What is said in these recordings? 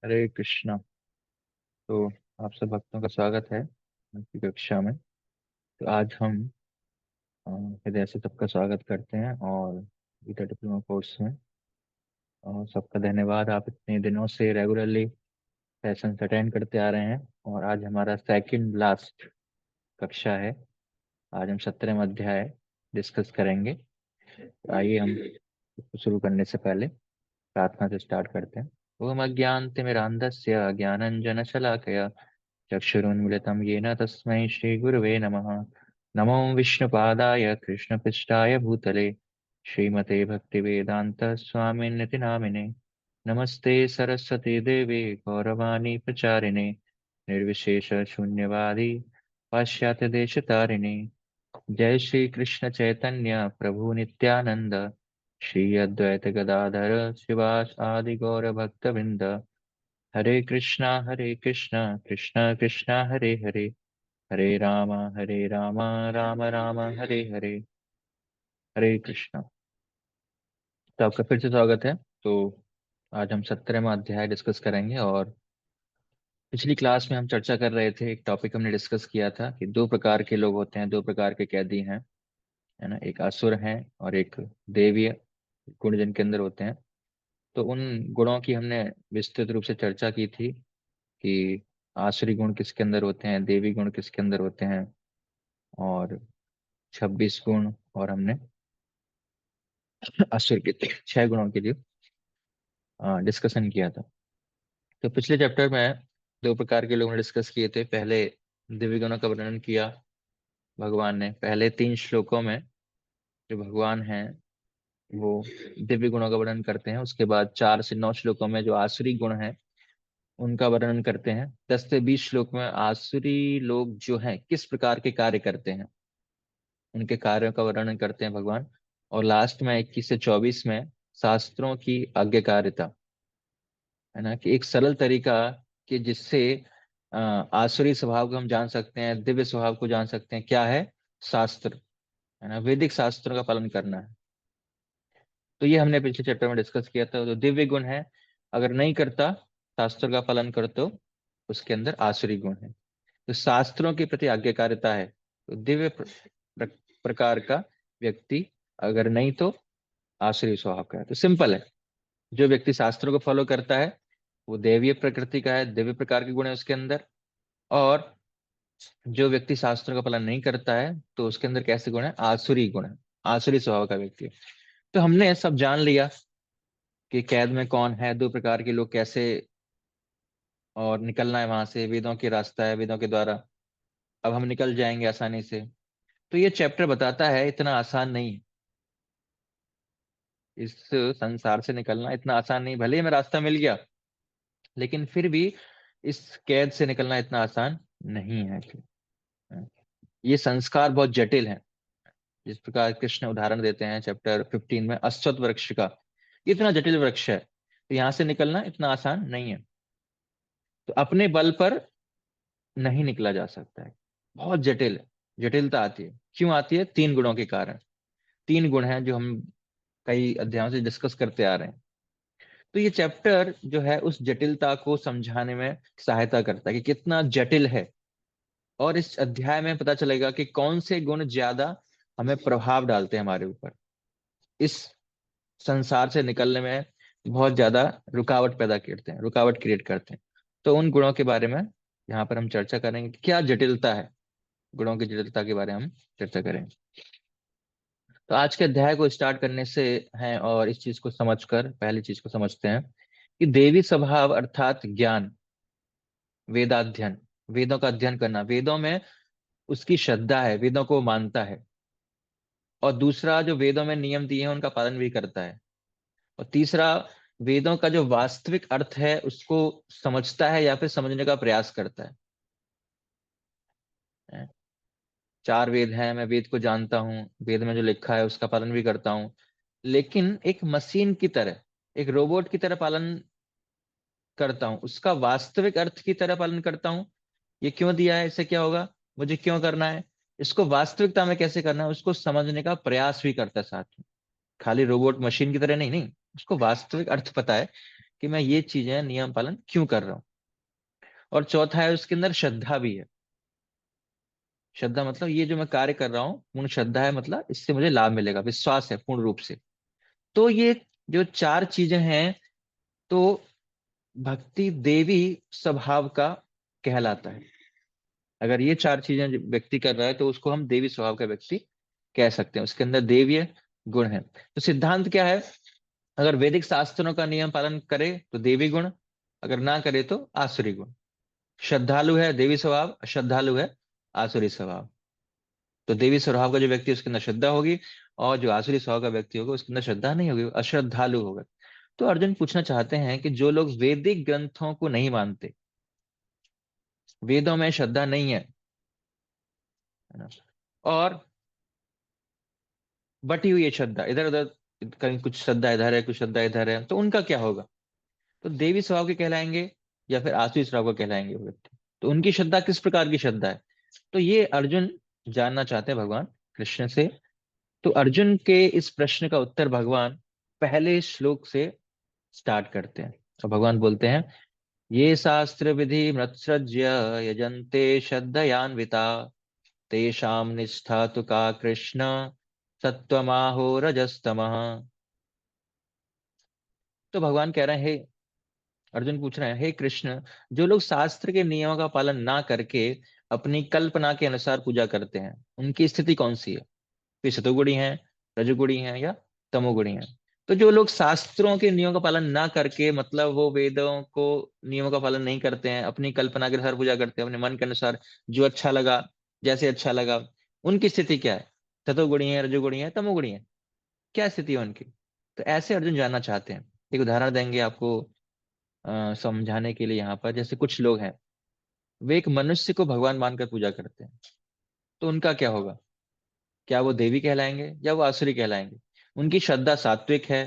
हरे कृष्णा। तो आप सब भक्तों का स्वागत है आज की कक्षा में। तो आज हम हृदय से सबका स्वागत करते हैं और गीता डिप्लोमा कोर्स में। और सबका धन्यवाद, आप इतने दिनों से रेगुलरली सेशन अटेंड करते आ रहे हैं। और आज हमारा सेकंड लास्ट कक्षा है। आज हम 17वां अध्याय डिस्कस करेंगे। तो आइए हम इसको शुरू करने से पहले प्रार्थना से स्टार्ट करते हैं। ओम अज्ञानतिमिरान्धस्य ज्ञानञ्जनशलाकया चक्षुरुन्मिलितं येन तस्मै श्रीगुरवे नमः। नमो विष्णुपादाय कृष्णपृष्ठाय भूतले श्रीमते भक्तिवेदान्त स्वामिन्निति नामिने। नमस्ते सरस्वती देवे गौरवाणी प्रचारिणे निर्विशेष शून्यवादी पाश्चात्य देश तारिणे। जय श्री कृष्ण चैतन्य प्रभु नित्यानंद श्री अद्वैत गदाधर शिवास आदि गौर भक्त वृंद। हरे कृष्णा कृष्णा कृष्णा हरे हरे, हरे राम राम राम हरे हरे। हरे कृष्णा। तो आपका फिर से स्वागत है। तो आज हम 17वां अध्याय डिस्कस करेंगे। और पिछली क्लास में हम चर्चा कर रहे थे, एक टॉपिक हमने डिस्कस किया था कि दो प्रकार के लोग होते हैं, दो प्रकार के कैदी हैं, है ना। एक असुर हैं और एक देवीय गुण जिनके अंदर होते हैं। तो उन गुणों की हमने विस्तृत रूप से चर्चा की थी कि आसुरी गुण किसके अंदर होते हैं, देवी गुण किसके अंदर होते हैं, और 26 गुण, और हमने असुर के 6 गुणों के लिए डिस्कशन किया था। तो पिछले चैप्टर में दो प्रकार के लोगों ने डिस्कस किए थे। पहले दिव्य गुणों का वर्णन किया भगवान ने। पहले 3 श्लोकों में जो भगवान हैं वो दिव्य गुणों का वर्णन करते हैं। उसके बाद 4 से 9 श्लोकों में जो आसुरी गुण हैं उनका वर्णन करते हैं। 10 से 20 श्लोक में आसुरी लोग जो हैं किस प्रकार के कार्य करते हैं उनके कार्यों का वर्णन करते हैं भगवान। और लास्ट में 21 से 24 में शास्त्रों की आज्ञाकारिता, है ना, कि एक सरल तरीका कि जिससे आसुरी स्वभाव को हम जान सकते हैं, दिव्य स्वभाव को जान सकते हैं। क्या है? शास्त्र, है ना, वैदिक शास्त्रों का पालन करना है। तो ये हमने पिछले चैप्टर में डिस्कस किया था। तो दिव्य गुण है, अगर नहीं करता शास्त्र का पालन कर तो उसके अंदर आसुरी गुण है। तो शास्त्रों के प्रति आज्ञाकारिता है, तो दिव्य प्रकार का व्यक्ति, अगर नहीं तो आसुरी स्वभाव का है। तो सिंपल है, जो व्यक्ति शास्त्रों को फॉलो करता है वो देवीय प्रकृति का है, दिव्य प्रकार के गुण है उसके अंदर। और जो व्यक्ति शास्त्रों का पालन नहीं करता है तो उसके अंदर कैसे गुण है? आसुरी गुण है, आसुरी स्वभाव का व्यक्ति है। तो हमने सब जान लिया कि कैद में कौन है, दो प्रकार के लोग कैसे, और निकलना है वहां से। वेदों के रास्ता है, वेदों के द्वारा अब हम निकल जाएंगे आसानी से। तो ये चैप्टर बताता है इतना आसान नहीं है, इस संसार से निकलना इतना आसान नहीं। भले ही हमें रास्ता मिल गया लेकिन फिर भी इस कैद से निकलना इतना आसान नहीं है। ये संस्कार बहुत जटिल है। जिस प्रकार कृष्ण उदाहरण देते हैं चैप्टर 15 में अश्वत्थ वृक्ष का, इतना जटिल वृक्ष है, तो यहाँ से निकलना इतना आसान नहीं है। तो अपने बल पर नहीं निकला जा सकता है, बहुत जटिल है। जटिलता आती है, क्यों आती है? 3 गुणों के कारण। 3 गुण हैं जो हम कई अध्यायों से डिस्कस करते आ रहे हैं। तो ये चैप्टर जो है उस जटिलता को समझाने में सहायता करता है कि कितना जटिल है। और इस अध्याय में पता चलेगा कि कौन से गुण ज्यादा हमें प्रभाव डालते हैं हमारे ऊपर, इस संसार से निकलने में बहुत ज्यादा रुकावट पैदा करते हैं, रुकावट क्रिएट करते हैं। तो उन गुणों के बारे में यहाँ पर हम चर्चा करेंगे कि क्या जटिलता है, गुणों की जटिलता के बारे में हम चर्चा करेंगे। तो आज के अध्याय को स्टार्ट करने से हैं, और इस चीज को समझकर पहली चीज को समझते हैं कि देवी स्वभाव अर्थात ज्ञान, वेदाध्ययन, वेदों का अध्ययन करना, वेदों में उसकी श्रद्धा है, वेदों को वो मानता है। और दूसरा, जो वेदों में नियम दिए हैं उनका पालन भी करता है। और तीसरा, वेदों का जो वास्तविक अर्थ है उसको समझता है या फिर समझने का प्रयास करता है। 4 वेद हैं, मैं वेद को जानता हूँ, वेद में जो लिखा है उसका पालन भी करता हूँ, लेकिन एक मशीन की तरह, एक रोबोट की तरह पालन करता हूँ, उसका वास्तविक अर्थ की तरह पालन करता हूँ। ये क्यों दिया है, इससे क्या होगा, मुझे क्यों करना है, इसको वास्तविकता में कैसे करना है, उसको समझने का प्रयास भी करता है साथ में। खाली रोबोट मशीन की तरह नहीं, नहीं, उसको वास्तविक अर्थ पता है कि मैं ये चीजें नियम पालन क्यों कर रहा हूँ। और चौथा है उसके अंदर श्रद्धा भी है। श्रद्धा मतलब ये जो मैं कार्य कर रहा हूँ पूर्ण श्रद्धा है, मतलब इससे मुझे लाभ मिलेगा, विश्वास है पूर्ण रूप से। तो ये जो चार चीजें हैं, तो भक्ति देवी स्वभाव का कहलाता है। अगर ये चार चीजें जो व्यक्ति कर रहा है तो उसको हम देवी स्वभाव का व्यक्ति कह सकते हैं, उसके अंदर देवीय गुण है। तो सिद्धांत क्या है, अगर वैदिक शास्त्रों का नियम पालन करे तो देवी गुण, अगर ना करे तो आसुरी गुण। श्रद्धालु है देवी स्वभाव, अश्रद्धालु है आसुरी स्वभाव। तो देवी स्वभाव का जो व्यक्ति है, उसके अंदर श्रद्धा होगी, और जो आसुरी स्वभाव का व्यक्ति होगा उसके अंदर श्रद्धा नहीं होगी, वो अश्रद्धालु होगा। तो अर्जुन पूछना चाहते हैं कि जो लोग वैदिक ग्रंथों को नहीं मानते, वेदों में श्रद्धा नहीं है ना, और बटी हुई है श्रद्धा इधर उधर, कहीं कुछ श्रद्धा इधर है कुछ श्रद्धा इधर है, तो उनका क्या होगा। तो देवी स्वभाव के कहलाएंगे या फिर आसुरी स्वभाव के कहलाएंगे वो व्यक्ति। तो उनकी श्रद्धा किस प्रकार की श्रद्धा है, तो ये अर्जुन जानना चाहते हैं भगवान कृष्ण से। तो अर्जुन के इस प्रश्न का उत्तर भगवान पहले श्लोक से स्टार्ट करते हैं। तो भगवान बोलते हैं, ये शास्त्र विधि मृत्सृज्य यजन्ते श्रद्धयान्विता तेषां निष्ठा तु का कृष्ण सत्वमाहो रजस्तमः। तो भगवान कह रहे हैं, हे अर्जुन पूछ रहे हैं, हे कृष्ण, जो लोग शास्त्र के नियमों का पालन ना करके अपनी कल्पना के अनुसार पूजा करते हैं, उनकी स्थिति कौन सी है। वे सतोगुणी हैं, रजोगुणी हैं या तमोगुणी हैं। तो जो लोग शास्त्रों के नियमों का पालन ना करके, मतलब वो वेदों को नियमों का पालन नहीं करते हैं, अपनी कल्पना के अनुसार पूजा करते हैं, अपने मन के अनुसार जो अच्छा लगा, जैसे अच्छा लगा, उनकी स्थिति क्या है। सतोगुणी है, रजोगुणी है, तमोगुणी है, क्या स्थिति है उनकी। तो ऐसे अर्जुन जानना चाहते हैं। एक उदाहरण देंगे आपको समझाने के लिए यहाँ पर। जैसे कुछ लोग हैं, वे एक मनुष्य को भगवान मानकर पूजा करते हैं, तो उनका क्या होगा। क्या वो देवी कहलाएंगे या वो आसुरी कहलाएंगे। उनकी श्रद्धा सात्विक है,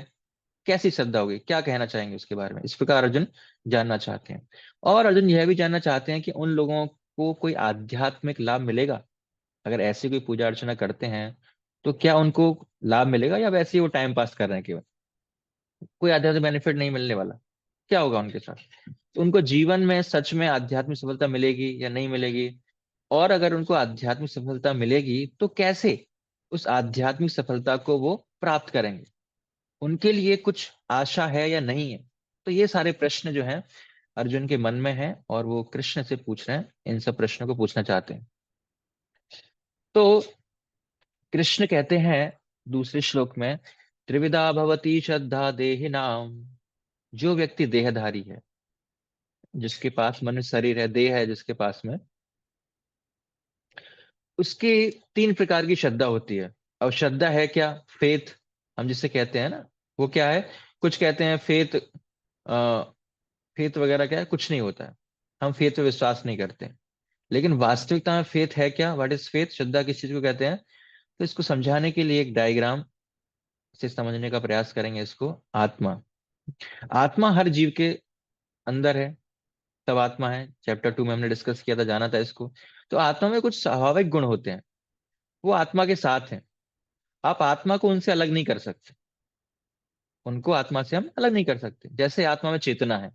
कैसी श्रद्धा होगी, क्या कहना चाहेंगे उसके बारे में। इस प्रकार अर्जुन जानना चाहते हैं। और अर्जुन यह भी जानना चाहते हैं कि उन लोगों को कोई आध्यात्मिक लाभ मिलेगा। अगर ऐसी कोई पूजा अर्चना करते हैं तो क्या उनको लाभ मिलेगा, या वैसे ही वो टाइम पास कर रहे हैं केवल, कोई आध्यात्मिक बेनिफिट नहीं मिलने वाला, क्या होगा उनके साथ। तो उनको जीवन में सच में आध्यात्मिक सफलता मिलेगी या नहीं मिलेगी। और अगर उनको आध्यात्मिक सफलता मिलेगी तो कैसे उस आध्यात्मिक सफलता को वो प्राप्त करेंगे, उनके लिए कुछ आशा है या नहीं है। तो ये सारे प्रश्न जो हैं अर्जुन के मन में हैं, और वो कृष्ण से पूछ रहे हैं, इन सब प्रश्नों को पूछना चाहते हैं। तो कृष्ण कहते हैं दूसरे श्लोक में, त्रिविधा भवती श्रद्धा देहिनाम। जो व्यक्ति देहधारी है, जिसके पास मनुष्य शरीर है, देह है जिसके पास में, उसकी तीन प्रकार की श्रद्धा होती है। अब श्रद्धा है क्या, फेथ हम जिसे कहते हैं ना, वो क्या है। कुछ कहते हैं फेथ, फेथ वगैरह क्या है, कुछ नहीं होता है, हम फेथ पे विश्वास नहीं करते। लेकिन वास्तविकता में फेथ है क्या, व्हाट इज फेथ, श्रद्धा किस चीज को कहते हैं। तो इसको समझाने के लिए एक डायग्राम से समझने का प्रयास करेंगे इसको। आत्मा, आत्मा हर जीव के अंदर है, तब आत्मा है। चैप्टर 2 में हमने डिस्कस किया था, जाना था इसको। तो आत्मा में कुछ स्वाभाविक गुण होते हैं, वो आत्मा के साथ हैं। आप आत्मा को उनसे अलग नहीं कर सकते, उनको आत्मा से हम अलग नहीं कर सकते। जैसे आत्मा में चेतना है,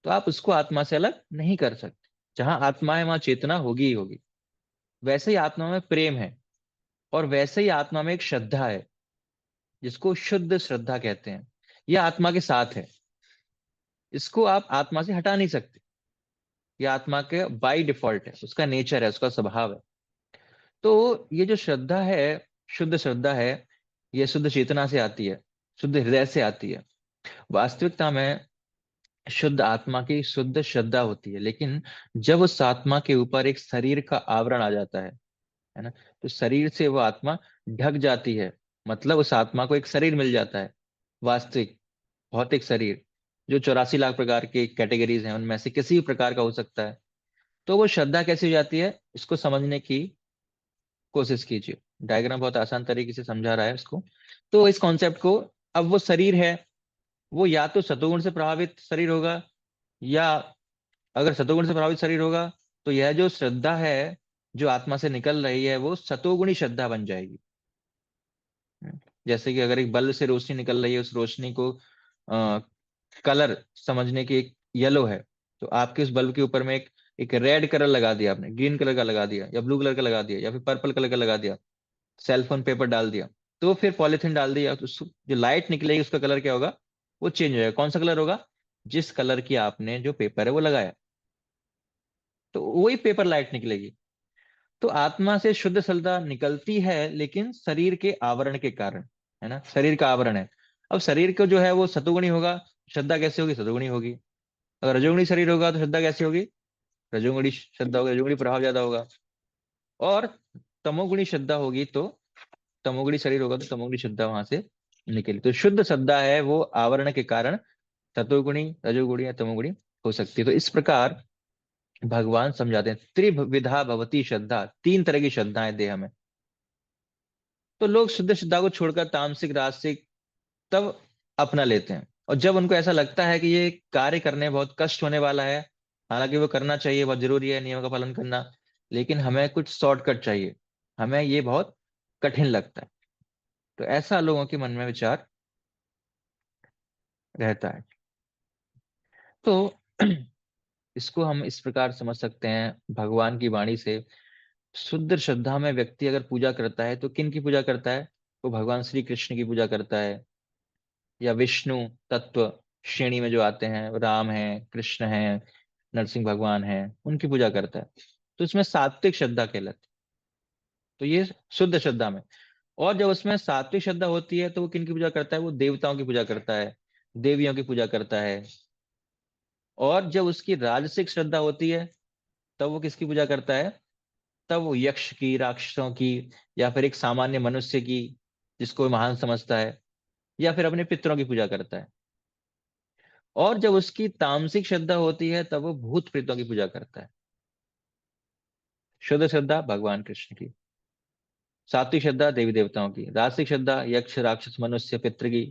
तो आप उसको आत्मा से अलग नहीं कर सकते। जहां आत्मा है वहां चेतना होगी ही होगी। वैसे ही आत्मा में प्रेम है, और वैसे ही आत्मा में एक श्रद्धा है, जिसको शुद्ध श्रद्धा कहते हैं। यह आत्मा के साथ है, इसको आप आत्मा से हटा नहीं सकते। यह आत्मा के बाय डिफॉल्ट है, उसका नेचर है, उसका स्वभाव है। तो ये जो श्रद्धा है, शुद्ध श्रद्धा है, ये शुद्ध चेतना से आती है, शुद्ध हृदय से आती है। वास्तविकता में शुद्ध आत्मा की शुद्ध श्रद्धा होती है, लेकिन जब उस आत्मा के ऊपर एक शरीर का आवरण आ जाता है ना, तो शरीर से वो आत्मा ढक जाती है। मतलब उस आत्मा को एक शरीर मिल जाता है, वास्तविक भौतिक शरीर, जो 84 लाख प्रकार के कैटेगरीज हैं उनमें से किसी भी प्रकार का हो सकता है। तो वो श्रद्धा कैसे हो जाती है, इसको समझने की कोशिश कीजिए। डायग्राम बहुत आसान तरीके से समझा रहा है इसको। तो इस कॉन्सेप्ट को, अब वो शरीर है, वो या तो सतोगुण से प्रभावित शरीर होगा, या अगर सतोगुण से प्रभावित शरीर होगा तो यह जो श्रद्धा है जो आत्मा से निकल रही है वो सतोगुणी श्रद्धा बन जाएगी। जैसे कि अगर एक बल्ब से रोशनी निकल रही है, उस रोशनी को कलर समझने की, एक येलो है तो आपके उस बल्ब के ऊपर में एक रेड कलर लगा दिया आपने, ग्रीन कलर का लगा दिया, या ब्लू कलर का लगा दिया, या फिर पर्पल कलर का लगा दिया, सेलफोन पेपर डाल दिया, तो फिर पॉलिथीन डाल दिया, तो जो लाइट निकलेगी उसका कलर क्या होगा, वो चेंज हो जाएगा। कौन सा कलर होगा, जिस कलर की आपने जो पेपर है वो लगाया, तो वही पेपर लाइट निकलेगी। तो आत्मा से शुद्ध श्रद्धा निकलती है, लेकिन शरीर के आवरण के कारण, है ना, शरीर का आवरण है। अब शरीर को जो है वो सतुगुणी होगा, श्रद्धा कैसे होगी, सतुगुणी होगी। अगर रजोगुणी शरीर होगा तो श्रद्धा कैसे होगी, रजोगुणी श्रद्धा होगी, रजोगुणी प्रभाव ज्यादा होगा। और तमोगुणी श्रद्धा होगी तो, तमोगुणी शरीर होगा तो तमोगुणी श्रद्धा वहां से निकली। तो शुद्ध श्रद्धा है वो आवरण के कारण सतोगुणी, रजोगुणी या तमोगुणी हो सकती है। तो इस प्रकार भगवान समझाते हैं, त्रिविधा भवती श्रद्धा, तीन तरह की श्रद्धाएं देह में। तो लोग शुद्ध श्रद्धा को छोड़कर तामसिक, राजसिक तब अपना लेते हैं। और जब उनको ऐसा लगता है कि ये कार्य करने में बहुत कष्ट होने वाला है, हालांकि वो करना चाहिए, बहुत जरूरी है नियमों का पालन करना, लेकिन हमें कुछ शॉर्टकट चाहिए, हमें ये बहुत कठिन लगता है, तो ऐसा लोगों के मन में विचार रहता है। तो इसको हम इस प्रकार समझ सकते हैं भगवान की वाणी से, शुद्ध श्रद्धा में व्यक्ति अगर पूजा करता है तो किन की पूजा करता है, वो भगवान श्री कृष्ण की पूजा करता है, या विष्णु तत्व श्रेणी में जो आते हैं, राम है, कृष्ण है, नरसिंह भगवान है, उनकी पूजा करता है। तो इसमें सात्विक श्रद्धा कहलाती है। तो ये शुद्ध श्रद्धा में। और जब उसमें सात्विक श्रद्धा होती है तो वो किन की पूजा करता है, वो देवताओं की पूजा करता है, देवियों की पूजा करता है। और जब उसकी राजसिक श्रद्धा होती है तब वो किसकी पूजा करता है, तब वो यक्ष की, राक्षसों की, या फिर एक सामान्य मनुष्य की जिसको वो महान समझता है, या फिर अपने पितरों की पूजा करता है। और जब उसकी तामसिक श्रद्धा होती है तब वो भूत प्रेतों की पूजा करता है। शुद्ध श्रद्धा भगवान कृष्ण की, सात्विक श्रद्धा देवी देवताओं की, राजसिक श्रद्धा यक्ष, राक्षस, मनुष्य, पितृ की,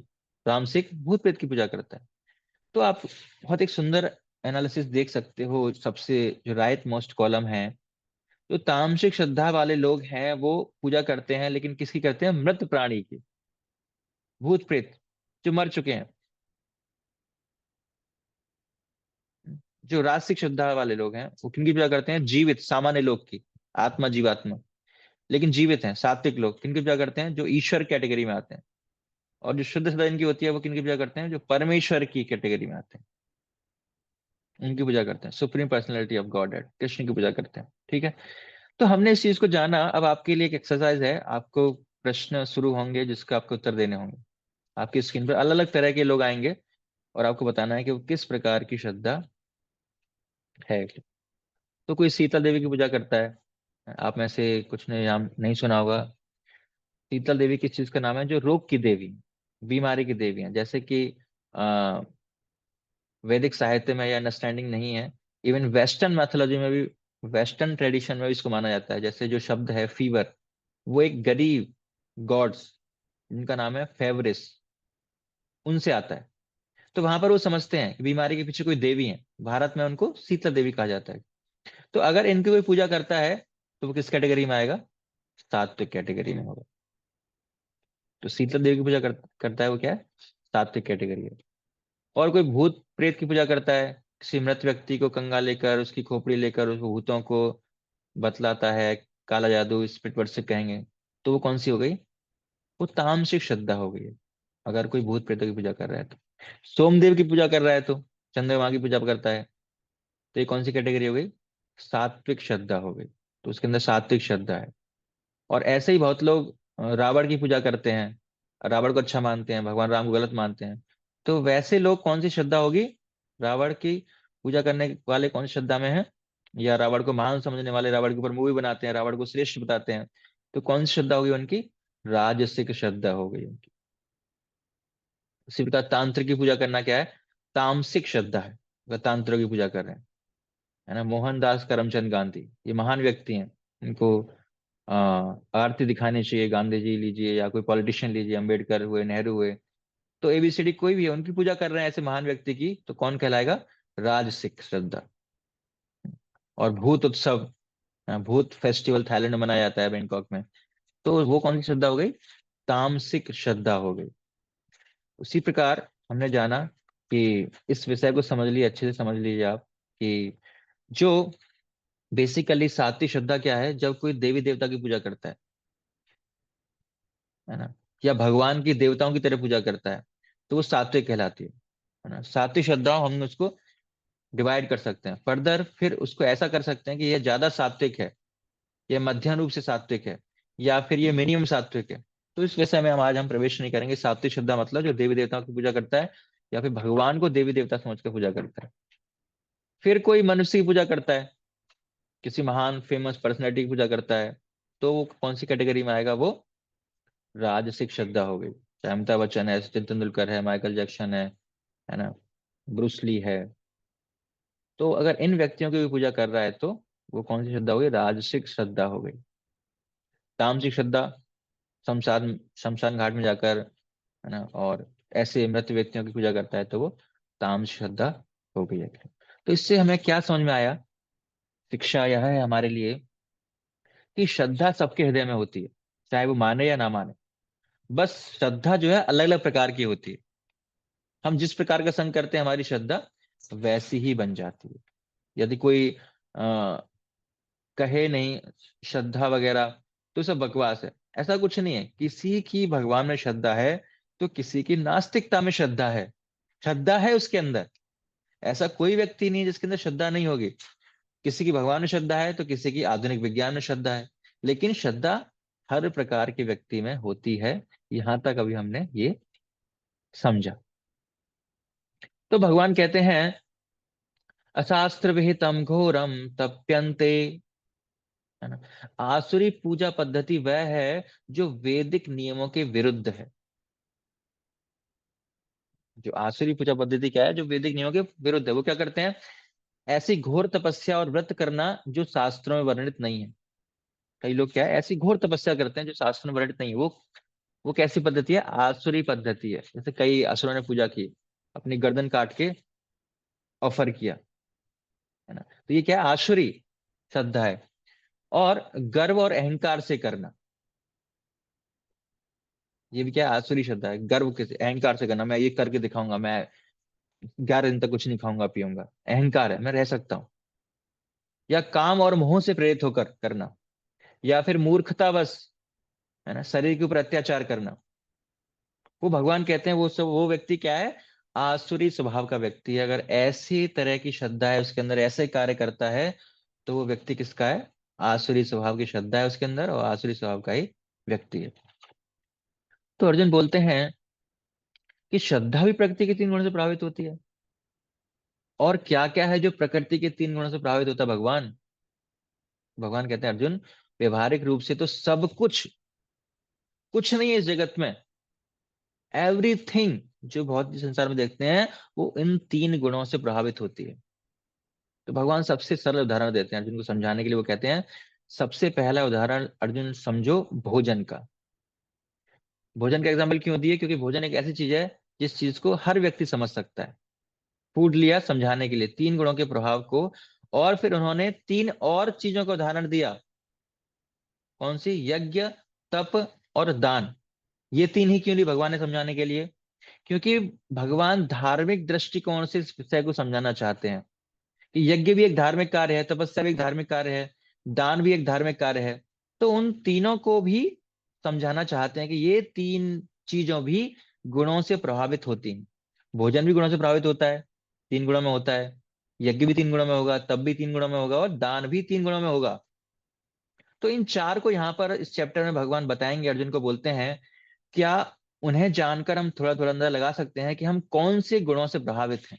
तामसिक भूत प्रेत की पूजा करता है। तो आप बहुत एक सुंदर एनालिसिस देख सकते हो, सबसे जो राइट मोस्ट कॉलम है, जो तामसिक श्रद्धा वाले लोग हैं वो पूजा करते हैं, लेकिन किसकी करते हैं, मृत प्राणी की, भूत प्रेत जो मर चुके हैं। जो राजसिक श्रद्धा वाले लोग हैं वो किनकी पूजा करते हैं, जीवित सामान्य लोग की, आत्मा, जीवात्मा, लेकिन जीवित हैं। सात्विक लोग किनकी पूजा करते हैं, जो ईश्वर कैटेगरी में आते हैं। और जो शुद्ध श्रद्धा इनकी होती है वो किनकी पूजा करते हैं, जो परमेश्वर की कैटेगरी में आते हैं, उनकी पूजा करते हैं। सुप्रीम पर्सनैलिटी ऑफ गॉड है, कृष्ण की पूजा करते हैं। ठीक है, तो हमने इस चीज को जाना। अब आपके लिए एक एक्सरसाइज है, आपको प्रश्न शुरू होंगे जिसका आपको उत्तर देने होंगे। आपकी स्क्रीन पर अलग अलग तरह के लोग आएंगे और आपको बताना है कि वो किस प्रकार की श्रद्धा है। तो कोई शीतल देवी की पूजा करता है, आप में से कुछ ने नाम नहीं सुना होगा। शीतल देवी किस चीज का नाम है, जो रोग की देवी, बीमारी की देवी है। जैसे कि आ, वैदिक साहित्य में या अंडरस्टैंडिंग नहीं है, इवन वेस्टर्न मैथोलॉजी में भी, वेस्टर्न ट्रेडिशन में भी इसको माना जाता है। जैसे जो शब्द है फीवर, वो एक गरीब गॉड्स जिनका नाम है फेवरिस, उनसे आता है। तो वहां पर वो समझते हैं कि बीमारी के पीछे कोई देवी है, भारत में उनको शीतल देवी कहा जाता है। तो अगर इनकी कोई पूजा करता है तो वो किस कैटेगरी में आएगा, सात्विक कैटेगरी में होगा। तो शीतल देवी की पूजा करता है वो क्या है, सात्विक कैटेगरी है। और कोई भूत प्रेत की पूजा करता है, किसी मृत व्यक्ति को कंगा लेकर, उसकी खोपड़ी लेकर उस भूतों को बतलाता है, काला जादू, स्पिरिट वर्शिप कहेंगे, तो वो कौन सी हो गई, वो तामसिक श्रद्धा हो गई है। अगर कोई भूत प्रेतों की पूजा कर रहा है तो, सोमदेव की पूजा कर रहा है तो, चंद्रमा की पूजा करता है, तो ये कौन सी कैटेगरी हो गई, सात्विक श्रद्धा हो गई। तो उसके अंदर सात्विक श्रद्धा है। और ऐसे ही बहुत लोग रावण की पूजा करते हैं, रावण को अच्छा मानते हैं, भगवान राम को गलत मानते हैं। तो वैसे लोग कौन सी श्रद्धा होगी, रावण की पूजा करने वाले कौन सी श्रद्धा में है, या रावण को महान समझने वाले रावण के ऊपर मूवी बनाते हैं, रावण को श्रेष्ठ बताते हैं, तो कौन सी श्रद्धा होगी उनकी, राजसिक श्रद्धा हो गई उनकी। उसी प्रकार तांत्रिक की पूजा करना क्या है, तामसिक श्रद्धा है, वह तांत्रिक की पूजा कर रहे हैं, है ना। मोहनदास करमचंद गांधी, ये महान व्यक्ति हैं, इनको आ, आरती दिखानी चाहिए, गांधी जी लीजिए या कोई पॉलिटिशियन लीजिए, अंबेडकर हुए, नेहरू हुए, तो एबीसीडी कोई भी है, उनकी पूजा कर रहे हैं ऐसे महान व्यक्ति की, तो कौन कहलाएगा, राजसिक श्रद्धा। और भूत उत्सव, भूत फेस्टिवल थाईलैंड में मनाया जाता है, बैंकॉक में, तो वो कौन सी श्रद्धा हो गई, तामसिक श्रद्धा हो गई। उसी प्रकार हमने जाना कि इस विषय को समझ लीजिए, अच्छे से समझ लीजिए आप, कि जो बेसिकली सात्विक श्रद्धा क्या है, जब कोई देवी देवता की पूजा करता है ना, या भगवान की देवताओं की तरह पूजा करता है, तो वो सात्विक कहलाती है ना। सात्विक श्रद्धा हम उसको डिवाइड कर सकते हैं फर्दर, फिर उसको ऐसा कर सकते हैं कि ये ज्यादा सात्विक है, ये मध्यम रूप से सात्विक है, या फिर ये मिनिमम सात्विक है। तो इस विषय में हम प्रवेश नहीं करेंगे। सात्विक श्रद्धा मतलब जो देवी देवताओं की पूजा करता है, या फिर भगवान को देवी देवता समझ कर पूजा करता है। फिर कोई मनुष्य की पूजा करता है, किसी महान फेमस पर्सनैलिटी की पूजा करता है, तो वो कौन सी कैटेगरी में आएगा? वो राजसिक श्रद्धा हो गई। चाहे अमिताभ बच्चन है, सचिन तेंदुलकर है, माइकल जैक्सन है ना, ब्रूसली है। तो अगर इन व्यक्तियों की भी पूजा कर रहा है, तो वो कौन सी श्रद्धा हो गई? राजसिक श्रद्धा हो गई। तामसिक श्रद्धा, शमशान शमशान घाट में जाकर, है ना, और ऐसे मृत व्यक्तियों की पूजा करता है, तो वो तामसिक श्रद्धा हो गई है। तो इससे हमें क्या समझ में आया? शिक्षा यह है हमारे लिए कि श्रद्धा सबके हृदय में होती है, चाहे वो माने या ना माने। बस श्रद्धा जो है अलग अलग प्रकार की होती है। हम जिस प्रकार का संग करते हैं, हमारी श्रद्धा वैसी ही बन जाती है। यदि कोई कहे नहीं श्रद्धा वगैरह, तो सब बकवास है। ऐसा कुछ नहीं है। किसी की भगवान में श्रद्धा है, तो किसी की नास्तिकता में श्रद्धा है। श्रद्धा है उसके अंदर। ऐसा कोई व्यक्ति नहीं है जिसके अंदर श्रद्धा नहीं होगी। किसी की भगवान में श्रद्धा है, तो किसी की आधुनिक विज्ञान में श्रद्धा है। लेकिन श्रद्धा हर प्रकार के व्यक्ति में होती है। यहां तक अभी हमने ये समझा। तो भगवान कहते हैं, अशास्त्र विहितम घोरम तप्यन्ते, है ना। आसुरी पूजा पद्धति वह है जो वैदिक नियमों के विरुद्ध है। जो आसुरी पूजा पद्धति क्या है? जो वैदिक नियमों के विरुद्ध है। वो क्या करते हैं? ऐसी घोर तपस्या और व्रत करना जो शास्त्रों में वर्णित नहीं है। कई लोग क्या है, ऐसी घोर तपस्या करते हैं जो शास्त्रों में वर्णित नहीं है। वो कैसी पद्धति है? आसुरी पद्धति है। जैसे कई असुरों ने पूजा की, अपनी गर्दन काट के ऑफर किया, है ना। तो ये क्या है? आसुरी श्रद्धा है। और गर्व और अहंकार से करना, ये भी क्या है? आसुरी श्रद्धा है। गर्व के अहंकार से करना, मैं ये करके दिखाऊंगा, मैं 11 दिन तक कुछ नहीं खाऊंगा पीऊंगा, अहंकार है, मैं रह सकता हूँ। या काम और मोह से प्रेरित होकर करना, या फिर मूर्खतावश, है ना, शरीर के ऊपर अत्याचार करना। वो भगवान कहते हैं वो सब, वो व्यक्ति क्या है? आसुरी स्वभाव का व्यक्ति है। अगर ऐसी तरह की श्रद्धा है उसके अंदर, ऐसे कार्य करता है, तो वो व्यक्ति किसका है? आसुरी स्वभाव की श्रद्धा है उसके अंदर, और आसुरी स्वभाव का ही व्यक्ति है। तो अर्जुन बोलते हैं कि श्रद्धा भी प्रकृति के 3 गुणों से प्रभावित होती है। और क्या क्या है जो प्रकृति के 3 गुणों से प्रभावित होता है? भगवान भगवान कहते हैं, अर्जुन, व्यवहारिक रूप से तो सब कुछ, कुछ नहीं है इस जगत में, एवरीथिंग जो भौतिक संसार में देखते हैं, वो इन 3 गुणों से प्रभावित होती है। तो भगवान सबसे सरल उदाहरण देते हैं अर्जुन को समझाने के लिए। वो कहते हैं, सबसे पहला उदाहरण अर्जुन समझो भोजन का। भोजन का एग्जाम्पल क्यों दिए? क्योंकि भोजन एक ऐसी चीज है जिस चीज को हर व्यक्ति समझ सकता है। फूड लिया समझाने के लिए 3 गुणों के प्रभाव को, और फिर उन्होंने 3 और चीजों का उदाहरण दिया। कौन सी? यज्ञ, तप और दान। ये 3 ही क्यों ली भगवान ने समझाने के लिए? क्योंकि भगवान धार्मिक दृष्टिकोण से इस विषय को समझाना चाहते हैं कि यज्ञ भी एक धार्मिक कार्य है, तपस्या भी एक धार्मिक कार्य है, दान भी एक धार्मिक कार्य है। तो उन तीनों को भी समझाना चाहते हैं कि ये 3 चीजों भी गुणों से प्रभावित होती हैं। भोजन भी गुणों से प्रभावित होता है, 3 गुणों में होता है। यज्ञ भी 3 गुणों में होगा, तप भी 3 गुणों में होगा, और दान भी 3 गुणों में होगा। तो इन 4 को यहाँ पर इस चैप्टर में भगवान बताएंगे। अर्जुन को बोलते हैं, क्या उन्हें जानकर हम थोड़ा थोड़ा अंदाजा लगा सकते हैं कि हम कौन से गुणों से प्रभावित हैं?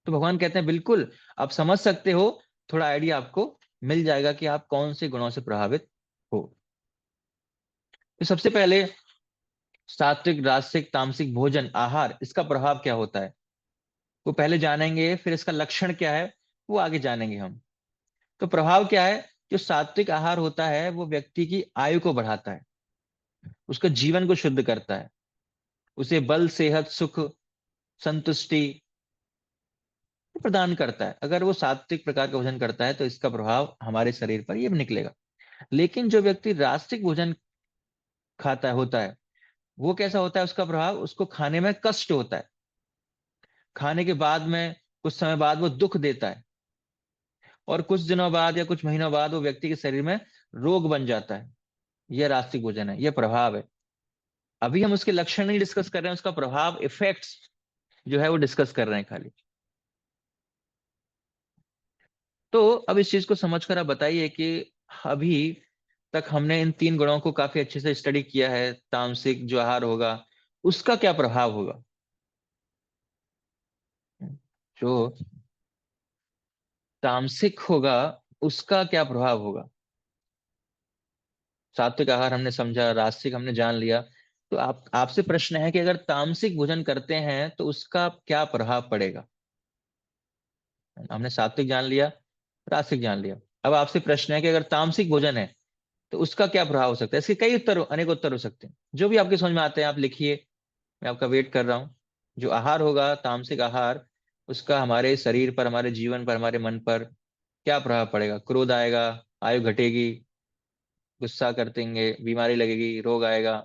तो भगवान कहते हैं, बिल्कुल, आप समझ सकते हो। थोड़ा आइडिया आपको मिल जाएगा कि आप कौन से गुणों से प्रभावित हो। तो सबसे पहले सात्विक, राजसिक, तामसिक भोजन आहार, इसका प्रभाव क्या होता है वो पहले जानेंगे। फिर इसका लक्षण क्या है वो आगे जानेंगे हम। तो प्रभाव क्या है? जो सात्विक आहार होता है वो व्यक्ति की आयु को बढ़ाता है, उसका जीवन को शुद्ध करता है, उसे बल, सेहत, सुख, संतुष्टि प्रदान करता है। अगर वो सात्विक प्रकार का भोजन करता है, तो इसका प्रभाव हमारे शरीर पर ये भी निकलेगा। लेकिन जो व्यक्ति राष्ट्रिक भोजन खाता है, होता है, वो कैसा होता है? उसका प्रभाव, उसको खाने में कष्ट होता है। खाने के बाद में कुछ समय बाद वो दुख देता है, और कुछ दिनों बाद या कुछ महीनों बाद वो व्यक्ति के शरीर में रोग बन जाता है। यह रास्तिक भोजन है, यह प्रभाव है। अभी हम उसके लक्षण नहीं डिस्कस कर रहे हैं, उसका प्रभाव, इफेक्ट्स जो है वो डिस्कस कर रहे हैं खाली। तो अब इस चीज को समझकर आप बताइए कि अभी तक हमने इन तीन गुणों को काफी अच्छे से स्टडी किया है। तामसिक जो आहार होगा उसका क्या प्रभाव होगा, जो तामसिक होगा उसका क्या प्रभाव होगा। सात्विक आहार हमने समझा, राजसिक हमने जान लिया। तो आप आपसे प्रश्न है कि अगर तामसिक भोजन करते हैं तो उसका क्या प्रभाव पड़ेगा। हमने सात्विक जान लिया, राजसिक जान लिया। अब आपसे प्रश्न है कि अगर तामसिक भोजन है तो उसका क्या प्रभाव हो सकता है। इसके कई उत्तर, अनेक उत्तर हो सकते हैं, जो भी आपके समझ में आते हैं आप लिखिए। मैं आपका वेट कर रहा हूँ। जो आहार होगा तामसिक आहार, उसका हमारे शरीर पर, हमारे जीवन पर, हमारे मन पर क्या प्रभाव पड़ेगा। क्रोध आएगा, आयु घटेगी, गुस्सा कर देंगे, बीमारी लगेगी, रोग आएगा।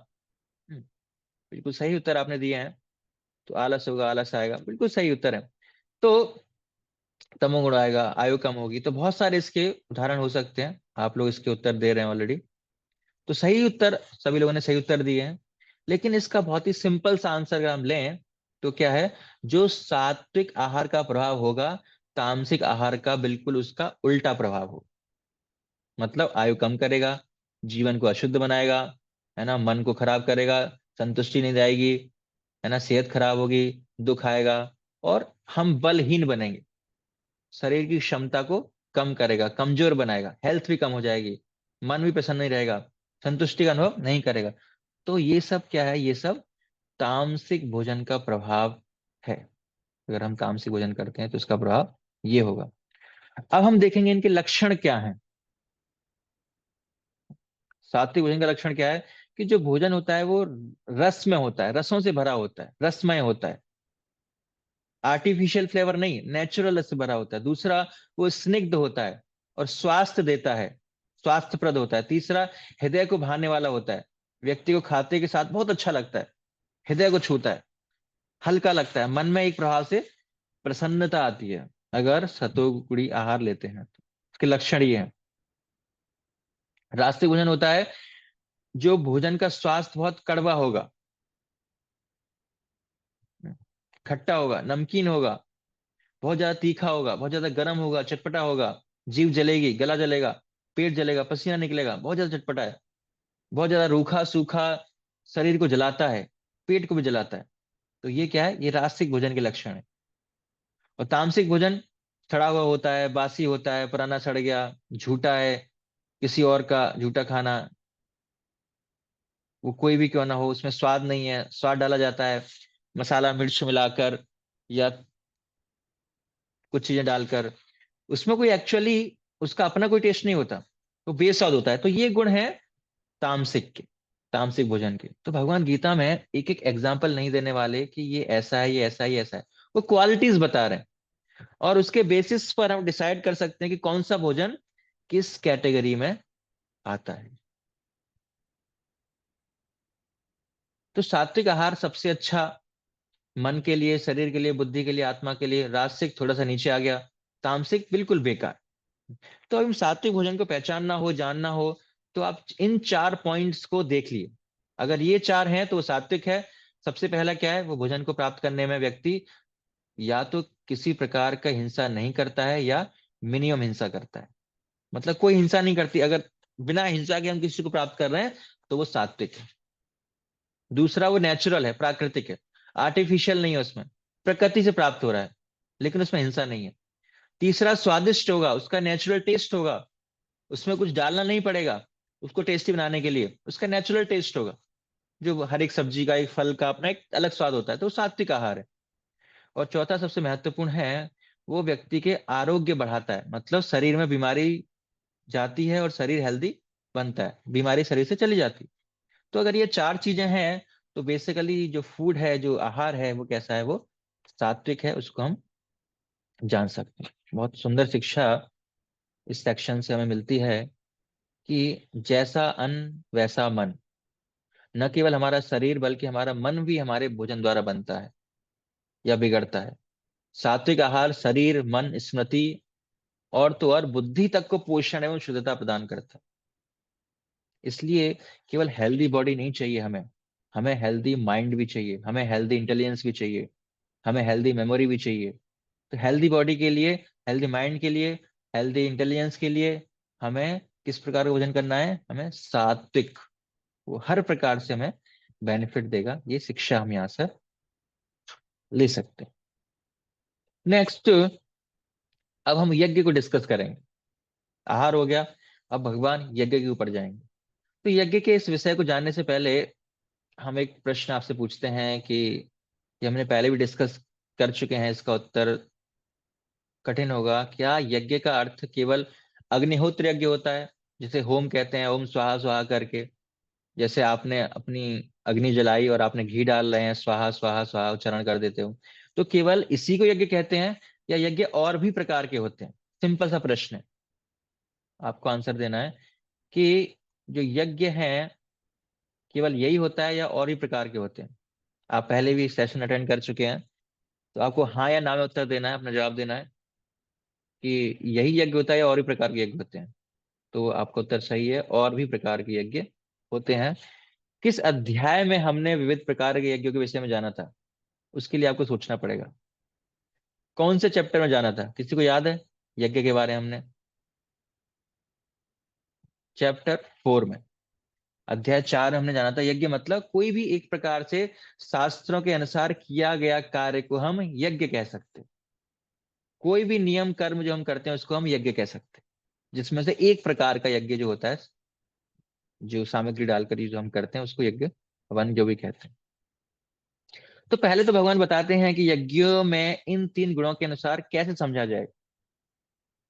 हम्म, बिल्कुल सही उत्तर आपने दिए हैं। तो आलस होगा, आलस आएगा, बिल्कुल सही उत्तर है। तो तमोगुण आएगा, आयु कम होगी। तो बहुत सारे इसके उदाहरण हो सकते हैं, आप लोग इसके उत्तर दे रहे हैं ऑलरेडी। तो सही उत्तर, सभी लोगों ने सही उत्तर दिए हैं। लेकिन इसका बहुत ही सिंपल सा आंसर अगर हम लें तो क्या है, जो सात्विक आहार का प्रभाव होगा तामसिक आहार का बिल्कुल उसका उल्टा प्रभाव हो। मतलब आयु कम करेगा, जीवन को अशुद्ध बनाएगा, है ना, मन को खराब करेगा, संतुष्टि नहीं आएगी, है ना, सेहत खराब होगी, दुख आएगा, और हम बलहीन बनेंगे। शरीर की क्षमता को कम करेगा, कमजोर बनाएगा, हेल्थ भी कम हो जाएगी, मन भी प्रसन्न नहीं रहेगा, संतुष्टि का अनुभव नहीं करेगा। तो ये सब क्या है, ये सब तामसिक भोजन का प्रभाव है। अगर हम तामसिक भोजन करते हैं तो इसका प्रभाव ये होगा। अब हम देखेंगे इनके लक्षण क्या हैं। सात्विक भोजन का लक्षण क्या है, कि जो भोजन होता है वो रस में होता है, रसों से भरा होता है, रसमय होता है। आर्टिफिशियल फ्लेवर नहीं, नेचुरल रस से भरा होता है। दूसरा, वो स्निग्ध होता है और स्वास्थ्य देता है, स्वास्थ्यप्रद होता है। तीसरा, हृदय को भाने वाला होता है, व्यक्ति को खाते के साथ बहुत अच्छा लगता है, हृदय को छूता है, हल्का लगता है, मन में एक प्रभाव से प्रसन्नता आती है अगर सतोगुणी आहार लेते हैं तो। इसके लक्षण ये हैं। रास्तिक भोजन होता है जो भोजन का स्वास्थ्य बहुत कड़वा होगा, खट्टा होगा, नमकीन होगा, बहुत ज्यादा तीखा होगा, बहुत ज्यादा गर्म होगा, चटपटा होगा, जीभ जलेगी, गला जलेगा, पेट जलेगा, पसीना निकलेगा, बहुत ज्यादा चटपटा है, बहुत ज्यादा रूखा सूखा, शरीर को जलाता है, पेट को भी जलाता है। तो ये क्या है, ये रास्तिक भोजन के लक्षण है। और तामसिक भोजन सड़ा हुआ होता है, बासी होता है, पुराना सड़ गया, झूठा है, किसी और का झूठा खाना, वो कोई भी क्यों ना हो, उसमें स्वाद नहीं है, स्वाद डाला जाता है मसाला मिर्च मिलाकर या कुछ चीजें डालकर, उसमें कोई एक्चुअली उसका अपना कोई टेस्ट नहीं होता, तो बेस्वाद होता है। तो ये गुण है तामसिक के, तामसिक भोजन के। तो भगवान गीता में एक एक एग्जाम्पल नहीं देने वाले कि ये ऐसा है, ये ऐसा है, ये ऐसा है। वो क्वालिटीज बता रहे हैं, और उसके बेसिस पर हम डिसाइड कर सकते हैं कि कौन सा भोजन किस कैटेगरी में आता है। तो सात्विक आहार सबसे अच्छा, मन के लिए, शरीर के लिए, बुद्धि के लिए, आत्मा के लिए। राजसिक थोड़ा सा नीचे आ गया, तामसिक बिल्कुल बेकार। तो अब सात्विक भोजन को पहचानना हो, जानना हो, तो आप इन चार पॉइंट्स को देख लिए। अगर ये चार हैं तो वो सात्विक है। सबसे पहला क्या है, वो भोजन को प्राप्त करने में व्यक्ति या तो किसी प्रकार का हिंसा नहीं करता है या मिनिमम हिंसा करता है, मतलब कोई हिंसा नहीं करती। अगर बिना हिंसा के हम किसी को प्राप्त कर रहे हैं तो वो सात्विक है। दूसरा, वो नेचुरल है, प्राकृतिक है, आर्टिफिशियल नहीं है, उसमें प्रकृति से प्राप्त हो रहा है, लेकिन उसमें हिंसा नहीं है। तीसरा, स्वादिष्ट होगा, उसका नेचुरल टेस्ट होगा, उसमें कुछ डालना नहीं पड़ेगा उसको टेस्टी बनाने के लिए, उसका नेचुरल टेस्ट होगा। जो हर एक सब्जी का, एक फल का अपना एक अलग स्वाद होता है, तो वो सात्विक आहार है। और चौथा सबसे महत्वपूर्ण है, वो व्यक्ति के आरोग्य बढ़ाता है, मतलब शरीर में बीमारी जाती है और शरीर हेल्दी बनता है, बीमारी शरीर से चली जाती है। तो अगर ये चार चीजें हैं तो बेसिकली जो फूड है, जो आहार है, वो कैसा है, वो सात्विक है, उसको हम जान सकते हैं। बहुत सुंदर शिक्षा इस सेक्शन से हमें मिलती है कि जैसा अन्न वैसा मन। न केवल हमारा शरीर बल्कि हमारा मन भी हमारे भोजन द्वारा बनता है या बिगड़ता है। सात्विक आहार शरीर मन स्मृति और तो और बुद्धि तक को पोषण एवं शुद्धता प्रदान करता है। इसलिए केवल हेल्दी बॉडी नहीं चाहिए हमें, हमें हेल्दी माइंड भी चाहिए, हमें हेल्दी इंटेलिजेंस भी चाहिए, हमें हेल्दी मेमोरी भी चाहिए। तो हेल्दी बॉडी के लिए, हेल्दी माइंड के लिए, हेल्दी इंटेलिजेंस के लिए हमें किस प्रकार का भोजन करना है? हमें सात्विक, वो हर प्रकार से हमें बेनिफिट देगा। ये शिक्षा हम यहाँ से ले सकते हैं। नेक्स्ट, अब हम यज्ञ को डिस्कस करेंगे। आहार हो गया, अब भगवान यज्ञ के ऊपर जाएंगे। तो यज्ञ के इस विषय को जानने से पहले हम एक प्रश्न आपसे पूछते हैं कि ये हमने पहले भी डिस्कस कर चुके हैं, इसका उत्तर कठिन होगा। क्या यज्ञ का अर्थ केवल अग्निहोत्र यज्ञ होता है, जिसे होम कहते हैं, ओम स्वाहा स्वाहा करके? जैसे आपने अपनी अग्नि जलाई और आपने घी डाल रहे हैं, स्वाहा स्वाहा स्वाहा उच्चारण कर देते हो, तो केवल इसी को यज्ञ कहते हैं या यज्ञ और भी प्रकार के होते हैं? सिंपल सा प्रश्न है, आपको आंसर देना है कि जो यज्ञ है केवल यही होता है या और भी प्रकार के होते हैं? आप पहले भी सेशन अटेंड कर चुके हैं, तो आपको हाँ या ना में उत्तर देना है, अपना जवाब देना है कि यही यज्ञ होता है या और भी प्रकार के यज्ञ होते हैं। तो आपका उत्तर सही है, और भी प्रकार के यज्ञ होते हैं। किस अध्याय में हमने विविध प्रकार के यज्ञों के विषय में जाना था? उसके लिए आपको सोचना पड़ेगा। कौन से चैप्टर में जाना था, किसी को याद है? यज्ञ के बारे में हमने चैप्टर 4 में, अध्याय 4 में हमने जाना था। यज्ञ मतलब कोई भी एक प्रकार से शास्त्रों के अनुसार किया गया कार्य को हम यज्ञ कह सकते हैं। कोई भी नियम कर्म जो हम करते हैं उसको हम यज्ञ कह सकते हैं, जिसमें से एक प्रकार का यज्ञ जो होता है, जो सामग्री डालकर जो हम करते हैं उसको यज्ञ हवन जो भी कहते हैं। तो पहले तो भगवान बताते हैं कि यज्ञों में इन 3 गुणों के अनुसार कैसे समझा जाए।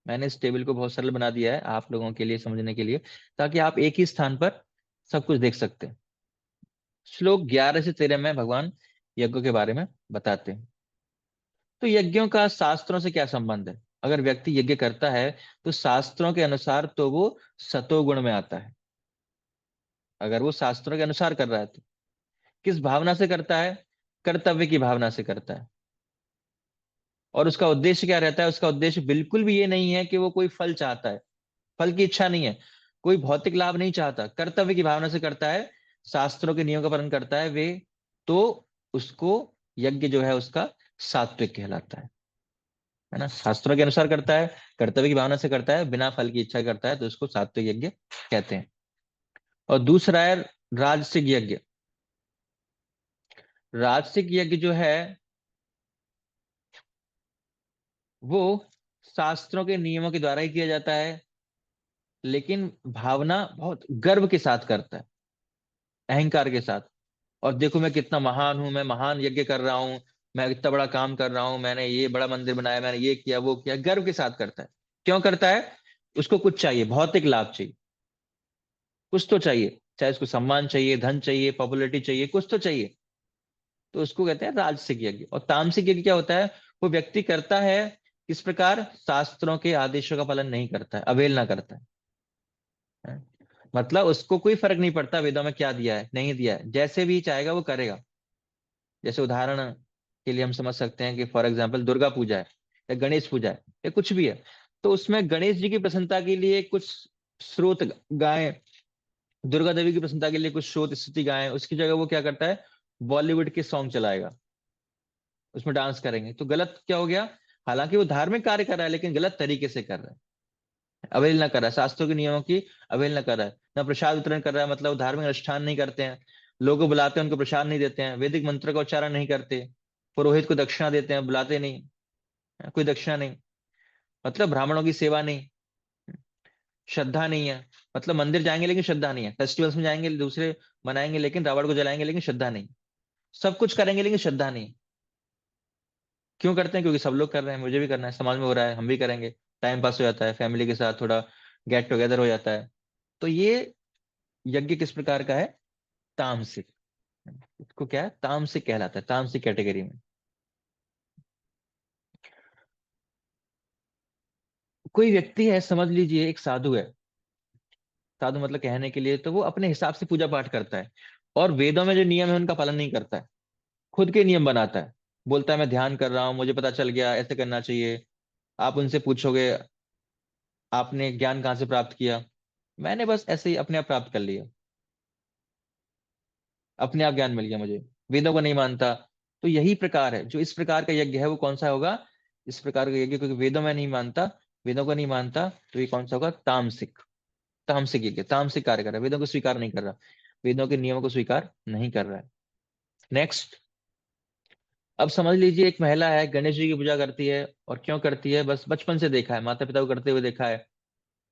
मैंने इस टेबल को बहुत सरल बना दिया है आप लोगों के लिए समझने के लिए, ताकि आप एक ही स्थान पर सब कुछ देख सकते हैं। श्लोक 11 से 13 में भगवान यज्ञों के बारे में बताते हैं। तो यज्ञों का शास्त्रों से क्या संबंध है? अगर व्यक्ति यज्ञ करता है तो शास्त्रों के अनुसार तो वो सतोगुण में आता है। अगर वो शास्त्रों के अनुसार कर रहा है तो किस भावना से करता है? कर्तव्य की भावना से करता है। और उसका उद्देश्य क्या रहता है? उसका उद्देश्य बिल्कुल भी ये नहीं है कि वो कोई फल चाहता है, फल की इच्छा नहीं है, कोई भौतिक लाभ नहीं चाहता, कर्तव्य की भावना से करता है, शास्त्रों के नियम का पालन करता है वे, तो उसको यज्ञ जो है उसका सात्विक कहलाता है ना। शास्त्रों के अनुसार करता है, कर्तव्य की भावना से करता है, बिना फल की इच्छा करता है, तो उसको सात्विक यज्ञ कहते हैं। और दूसरा है राजसिक यज्ञ। राजसिक यज्ञ जो है वो शास्त्रों के नियमों के द्वारा ही किया जाता है, लेकिन भावना बहुत गर्व के साथ करता है, अहंकार के साथ। और देखो मैं कितना महान हूं, मैं महान यज्ञ कर रहा हूं, मैं इतना बड़ा काम कर रहा हूं, मैंने ये बड़ा मंदिर बनाया, मैंने ये किया वो किया, गर्व के साथ करता है। क्यों करता है? उसको कुछ चाहिए, भौतिक लाभ चाहिए, कुछ तो चाहिए, चाहे उसको सम्मान चाहिए, धन चाहिए, पॉपुलैरिटी चाहिए, कुछ तो चाहिए। तो उसको कहते हैं राजसिक यज्ञ। और तामसिक यज्ञ क्या होता है? वो व्यक्ति करता है किस प्रकार? शास्त्रों के आदेशों का पालन नहीं करता है, अवहेलना करता है। मतलब उसको कोई फर्क नहीं पड़ता वेदों में क्या दिया है नहीं दिया है, जैसे भी चाहेगा वो करेगा। जैसे उदाहरण के लिए हम समझ सकते हैं कि फॉर एग्जाम्पल दुर्गा पूजा है या गणेश पूजा है या कुछ भी है, तो उसमें गणेश जी की प्रसन्नता के लिए कुछ स्रोत गाएं, दुर्गा देवी की प्रसन्नता के लिए कुछ स्रोत स्तुति गाएं, उसकी जगह वो क्या करता है? बॉलीवुड के सॉन्ग चलाएगा, उसमें डांस करेंगे, तो गलत क्या हो गया? हालांकि वो धार्मिक कार्य कर रहा है लेकिन गलत तरीके से कर रहा है, अवहेलना कर रहा है, शास्त्रों के नियमों की अवहेलना कर रहा है। ना प्रसाद वितरण कर रहा है, मतलब धार्मिक अनुष्ठान नहीं करते हैं, लोगों को बुलाते हैं उनको प्रसाद नहीं देते हैं, वैदिक मंत्र का उच्चारण नहीं करते, पुरोहित को दक्षिणा देते हैं, बुलाते नहीं, कोई दक्षिणा नहीं, मतलब ब्राह्मणों की सेवा नहीं, श्रद्धा नहीं है, मतलब मंदिर जाएंगे लेकिन श्रद्धा नहीं है, फेस्टिवल्स में जाएंगे दूसरे मनाएंगे लेकिन रावण को जलाएंगे लेकिन श्रद्धा नहीं, सब कुछ करेंगे लेकिन श्रद्धा नहीं। क्यों करते हैं? क्योंकि सब लोग कर रहे हैं, मुझे भी करना है, समाज में हो रहा है, हम भी करेंगे, टाइम पास हो जाता है, फैमिली के साथ थोड़ा गेट टुगेदर हो जाता है। तो ये यज्ञ किस प्रकार का है? तामसिक। इसको क्या है? तामसिक कहलाता है, तामसिक कैटेगरी में। कोई व्यक्ति है, समझ लीजिए एक साधु है, साधु मतलब कहने के लिए तो वो अपने हिसाब से पूजा पाठ करता है और वेदों में जो नियम है उनका पालन नहीं करता है, खुद के नियम बनाता है। बोलता है मैं ध्यान कर रहा हूँ, मुझे पता चल गया ऐसे करना चाहिए। आप उनसे पूछोगे आपने ज्ञान कहाँ से प्राप्त किया, मैंने बस ऐसे ही अपने आप प्राप्त कर लिया, अपने आप ज्ञान मिल गया मुझे, वेदों को नहीं मानता। तो यही प्रकार है, जो इस प्रकार का यज्ञ है वो कौन सा होगा, इस प्रकार का यज्ञ, क्योंकि वेदों में नहीं मानता, वेदों को नहीं मानता, तो ये कौन सा होगा, तामसिक। तामसिक यज्ञ, तामसिक कार्य कर रहा है, वेदों को स्वीकार नहीं कर रहा, वेदों के नियमों को स्वीकार नहीं कर रहा है। नेक्स्ट, अब समझ लीजिए एक महिला है, गणेश जी की पूजा करती है, और क्यों करती है, बस बचपन से देखा है, माता पिता को करते हुए देखा है,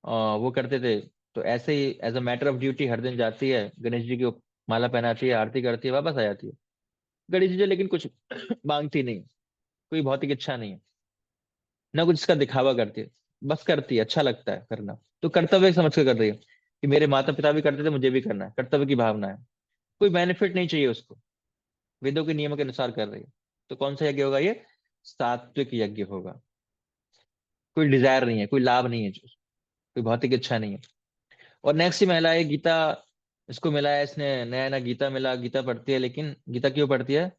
वो करते थे, तो ऐसे ही as a matter of duty हर दिन जाती है, गणेश जी की माला पहनाती है, आरती करती है, वापस आ जाती है। गणेश जी से लेकिन कुछ मांगती नहीं, कोई भौतिक इच्छा नहीं है, ना कुछ इसका दिखावा करती है, बस करती है, अच्छा लगता है करना, तो कर्तव्य समझ कर कर रही है, कि मेरे माता पिता भी करते थे, मुझे भी करना है, कर्तव्य की भावना है, कोई बेनिफिट नहीं चाहिए उसको, वेदों के नियमों के अनुसार कर रही है। तो कौन सा यज्ञ होगा ये, सात्विक यज्ञ होगा। कोई डिजायर नहीं है, कोई लाभ नहीं है, जो कोई भौतिक इच्छा नहीं है। और नेक्स्ट ही महिला है गीता, इसको मिला है, इसने नया नया गीता मिला, गीता पढ़ती है, लेकिन गीता क्यों पढ़ती है,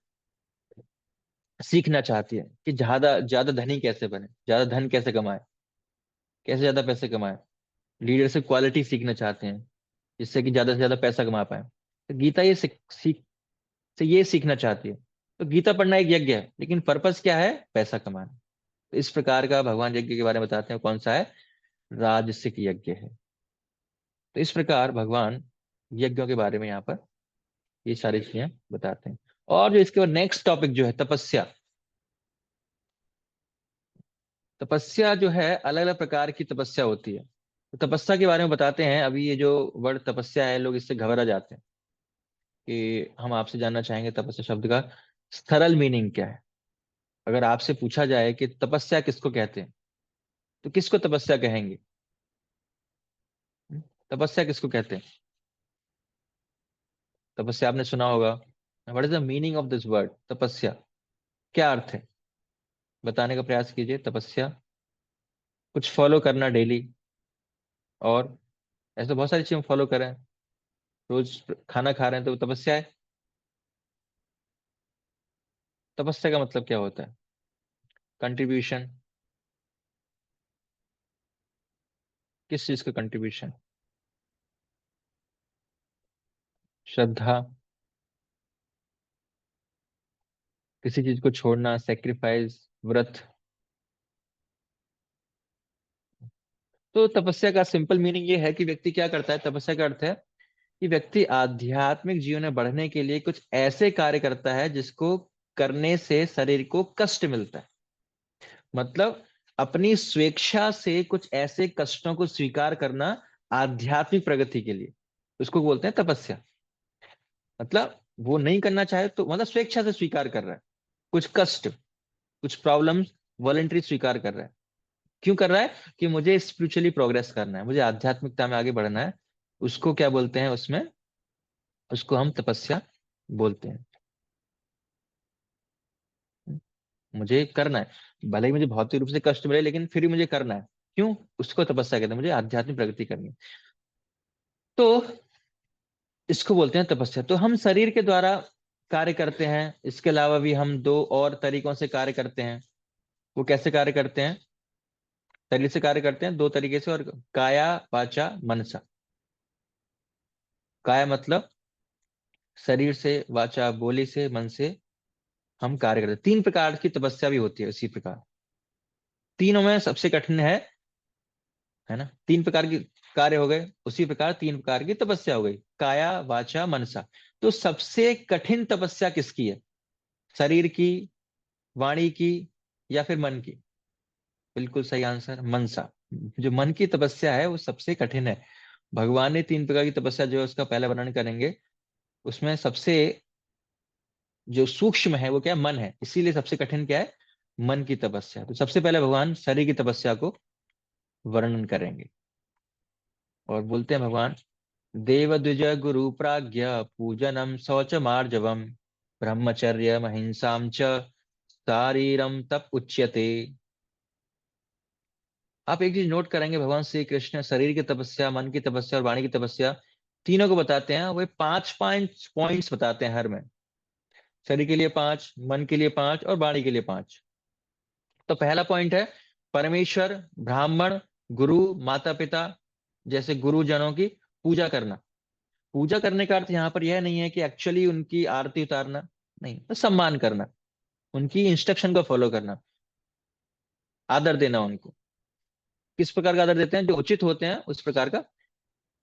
सीखना चाहती है कि ज्यादा ज्यादा धनी कैसे बने, ज्यादा धन कैसे कमाए, कैसे ज्यादा पैसे कमाए, लीडरशिप क्वालिटी सीखना चाहते हैं, जिससे कि ज्यादा से ज्यादा पैसा कमा पाए। तो गीता ये से ये सीखना चाहती है। तो गीता पढ़ना एक यज्ञ है, लेकिन पर्पस क्या है, पैसा कमाना। तो इस प्रकार का भगवान यज्ञ के बारे में बताते हैं, कौन सा है, राजसिक यज्ञ है। तो इस प्रकार भगवान यज्ञों के बारे में यहाँ पर ये सारी चीजें बताते हैं। और जो इसके बाद नेक्स्ट टॉपिक जो है तपस्या, तपस्या जो है अलग अलग प्रकार की तपस्या होती है। तो तपस्या के बारे में बताते हैं। अभी ये जो वर्ड तपस्या है, लोग इससे घबरा जाते हैं, कि हम आपसे जानना चाहेंगे तपस्या शब्द का सरल मीनिंग क्या है। अगर आपसे पूछा जाए कि तपस्या किसको कहते हैं, तो किसको तपस्या कहेंगे, हम्म? तपस्या किसको कहते हैं, तपस्या आपने सुना होगा। What is the meaning of this word तपस्या, क्या अर्थ है, बताने का प्रयास कीजिए। तपस्या कुछ फॉलो करना डेली, और ऐसे बहुत सारी चीजें फॉलो करें, रोज खाना खा रहे हैं तो तपस्या है। तपस्या का मतलब क्या होता है, कंट्रीब्यूशन, किस चीज का कंट्रीब्यूशन, श्रद्धा, किसी चीज को छोड़ना, सेक्रीफाइस, व्रत। तो तपस्या का सिंपल मीनिंग ये है कि व्यक्ति क्या करता है, तपस्या का अर्थ है कि व्यक्ति आध्यात्मिक जीवन में बढ़ने के लिए कुछ ऐसे कार्य करता है जिसको करने से शरीर को कष्ट मिलता है। मतलब अपनी स्वेच्छा से कुछ ऐसे कष्टों को स्वीकार करना आध्यात्मिक प्रगति के लिए, उसको बोलते हैं तपस्या। मतलब वो नहीं करना चाहे तो, मतलब स्वेच्छा से स्वीकार कर रहा है कुछ कष्ट, कुछ प्रॉब्लम्स, वॉलेंटरी स्वीकार कर रहा है। क्यों कर रहा है, कि मुझे स्पिरिचुअली प्रोग्रेस करना है, मुझे आध्यात्मिकता में आगे बढ़ना है। उसको क्या बोलते हैं, उसमें उसको हम तपस्या बोलते हैं। मुझे करना है, भले ही मुझे भौतिक रूप से कष्ट मिले, लेकिन फिर भी मुझे करना है। क्यों, उसको तपस्या कहते हैं, मुझे आध्यात्मिक प्रगति करनी है। तो इसको बोलते हैं तपस्या। तो हम शरीर के द्वारा कार्य करते हैं, इसके अलावा भी हम दो और तरीकों से कार्य करते हैं। वो कैसे कार्य करते हैं, शरीर से कार्य करते हैं दो तरीके से, और काया वाचा मनसा। काया मतलब शरीर से, वाचा बोली से, मन से हम कार्य करते हैं। तीन प्रकार की तपस्या भी होती है इसी प्रकार। तीनों में सबसे कठिन है ना, तीन प्रकार के कार्य हो गए, उसी प्रकार तीन प्रकार की तपस्या हो गई, काया वाचा मनसा। तो सबसे कठिन तपस्या किसकी है, शरीर की, वाणी की, या फिर मन की। बिल्कुल सही आंसर, मनसा। जो मन की तपस्या है वो सबसे कठिन है। भगवान ने तीन प्रकार की तपस्या जो है उसका पहला वर्णन करेंगे। उसमें सबसे जो सूक्ष्म है वो क्या है? मन है, इसीलिए सबसे कठिन क्या है, मन की तपस्या। तो सबसे पहले भगवान शरीर की तपस्या को वर्णन करेंगे, और बोलते हैं भगवान, देव द्विज गुरु प्राज्ञ पूजनम शौच मार्जवम ब्रह्मचर्य महिंसाम च शारीरम तप उच्यते। आप एक चीज नोट करेंगे, भगवान श्री कृष्ण शरीर की तपस्या, मन की तपस्या और वाणी की तपस्या, तीनों को बताते हैं। वे पांच पांच पॉइंट्स बताते हैं हर में। शरीर के लिए 5, मन के लिए 5 और वाणी के लिए 5। तो पहला पॉइंट है परमेश्वर, ब्राह्मण, गुरु, माता पिता जैसे गुरुजनों की पूजा करना। पूजा करने का अर्थ यहाँ पर यह नहीं है कि एक्चुअली उनकी आरती उतारना, नहीं, तो सम्मान करना, उनकी इंस्ट्रक्शन को फॉलो करना, आदर देना उनको। किस प्रकार का आदर देते हैं? जो उचित होते हैं उस प्रकार का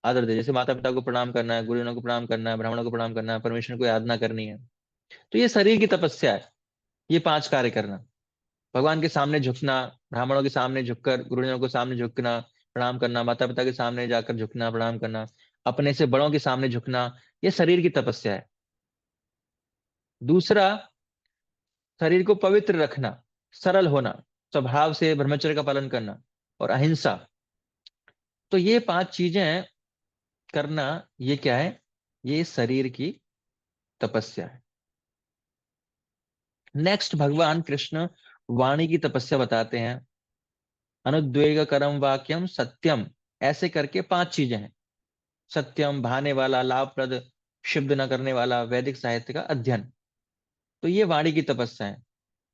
आदर दे। जैसे माता पिता को प्रणाम करना है, गुरुजनों को प्रणाम करना है, ब्राह्मणों को प्रणाम करना है, परमेश्वर को आराधना करनी है। तो ये शरीर की तपस्या है, ये 5 कार्य करना। भगवान के सामने झुकना, ब्राह्मणों के सामने झुककर, गुरुजनों के सामने झुकना, प्रणाम करना, माता पिता के सामने जाकर झुकना, प्रणाम करना, अपने से बड़ों के सामने झुकना, ये शरीर की तपस्या है। दूसरा, शरीर को पवित्र रखना, सरल होना, स्वभाव से ब्रह्मचर्य का पालन करना और अहिंसा। तो ये 5 चीजें करना, ये क्या है? ये शरीर की तपस्या है। नेक्स्ट भगवान कृष्ण वाणी की तपस्या बताते हैं। अनुद्वेग करम वाक्यम सत्यम, ऐसे करके 5 चीजें हैं। सत्यम, भाने वाला, लाभप्रद, शुद्ध न करने वाला, वैदिक साहित्य का अध्ययन। तो ये वाणी की तपस्या है।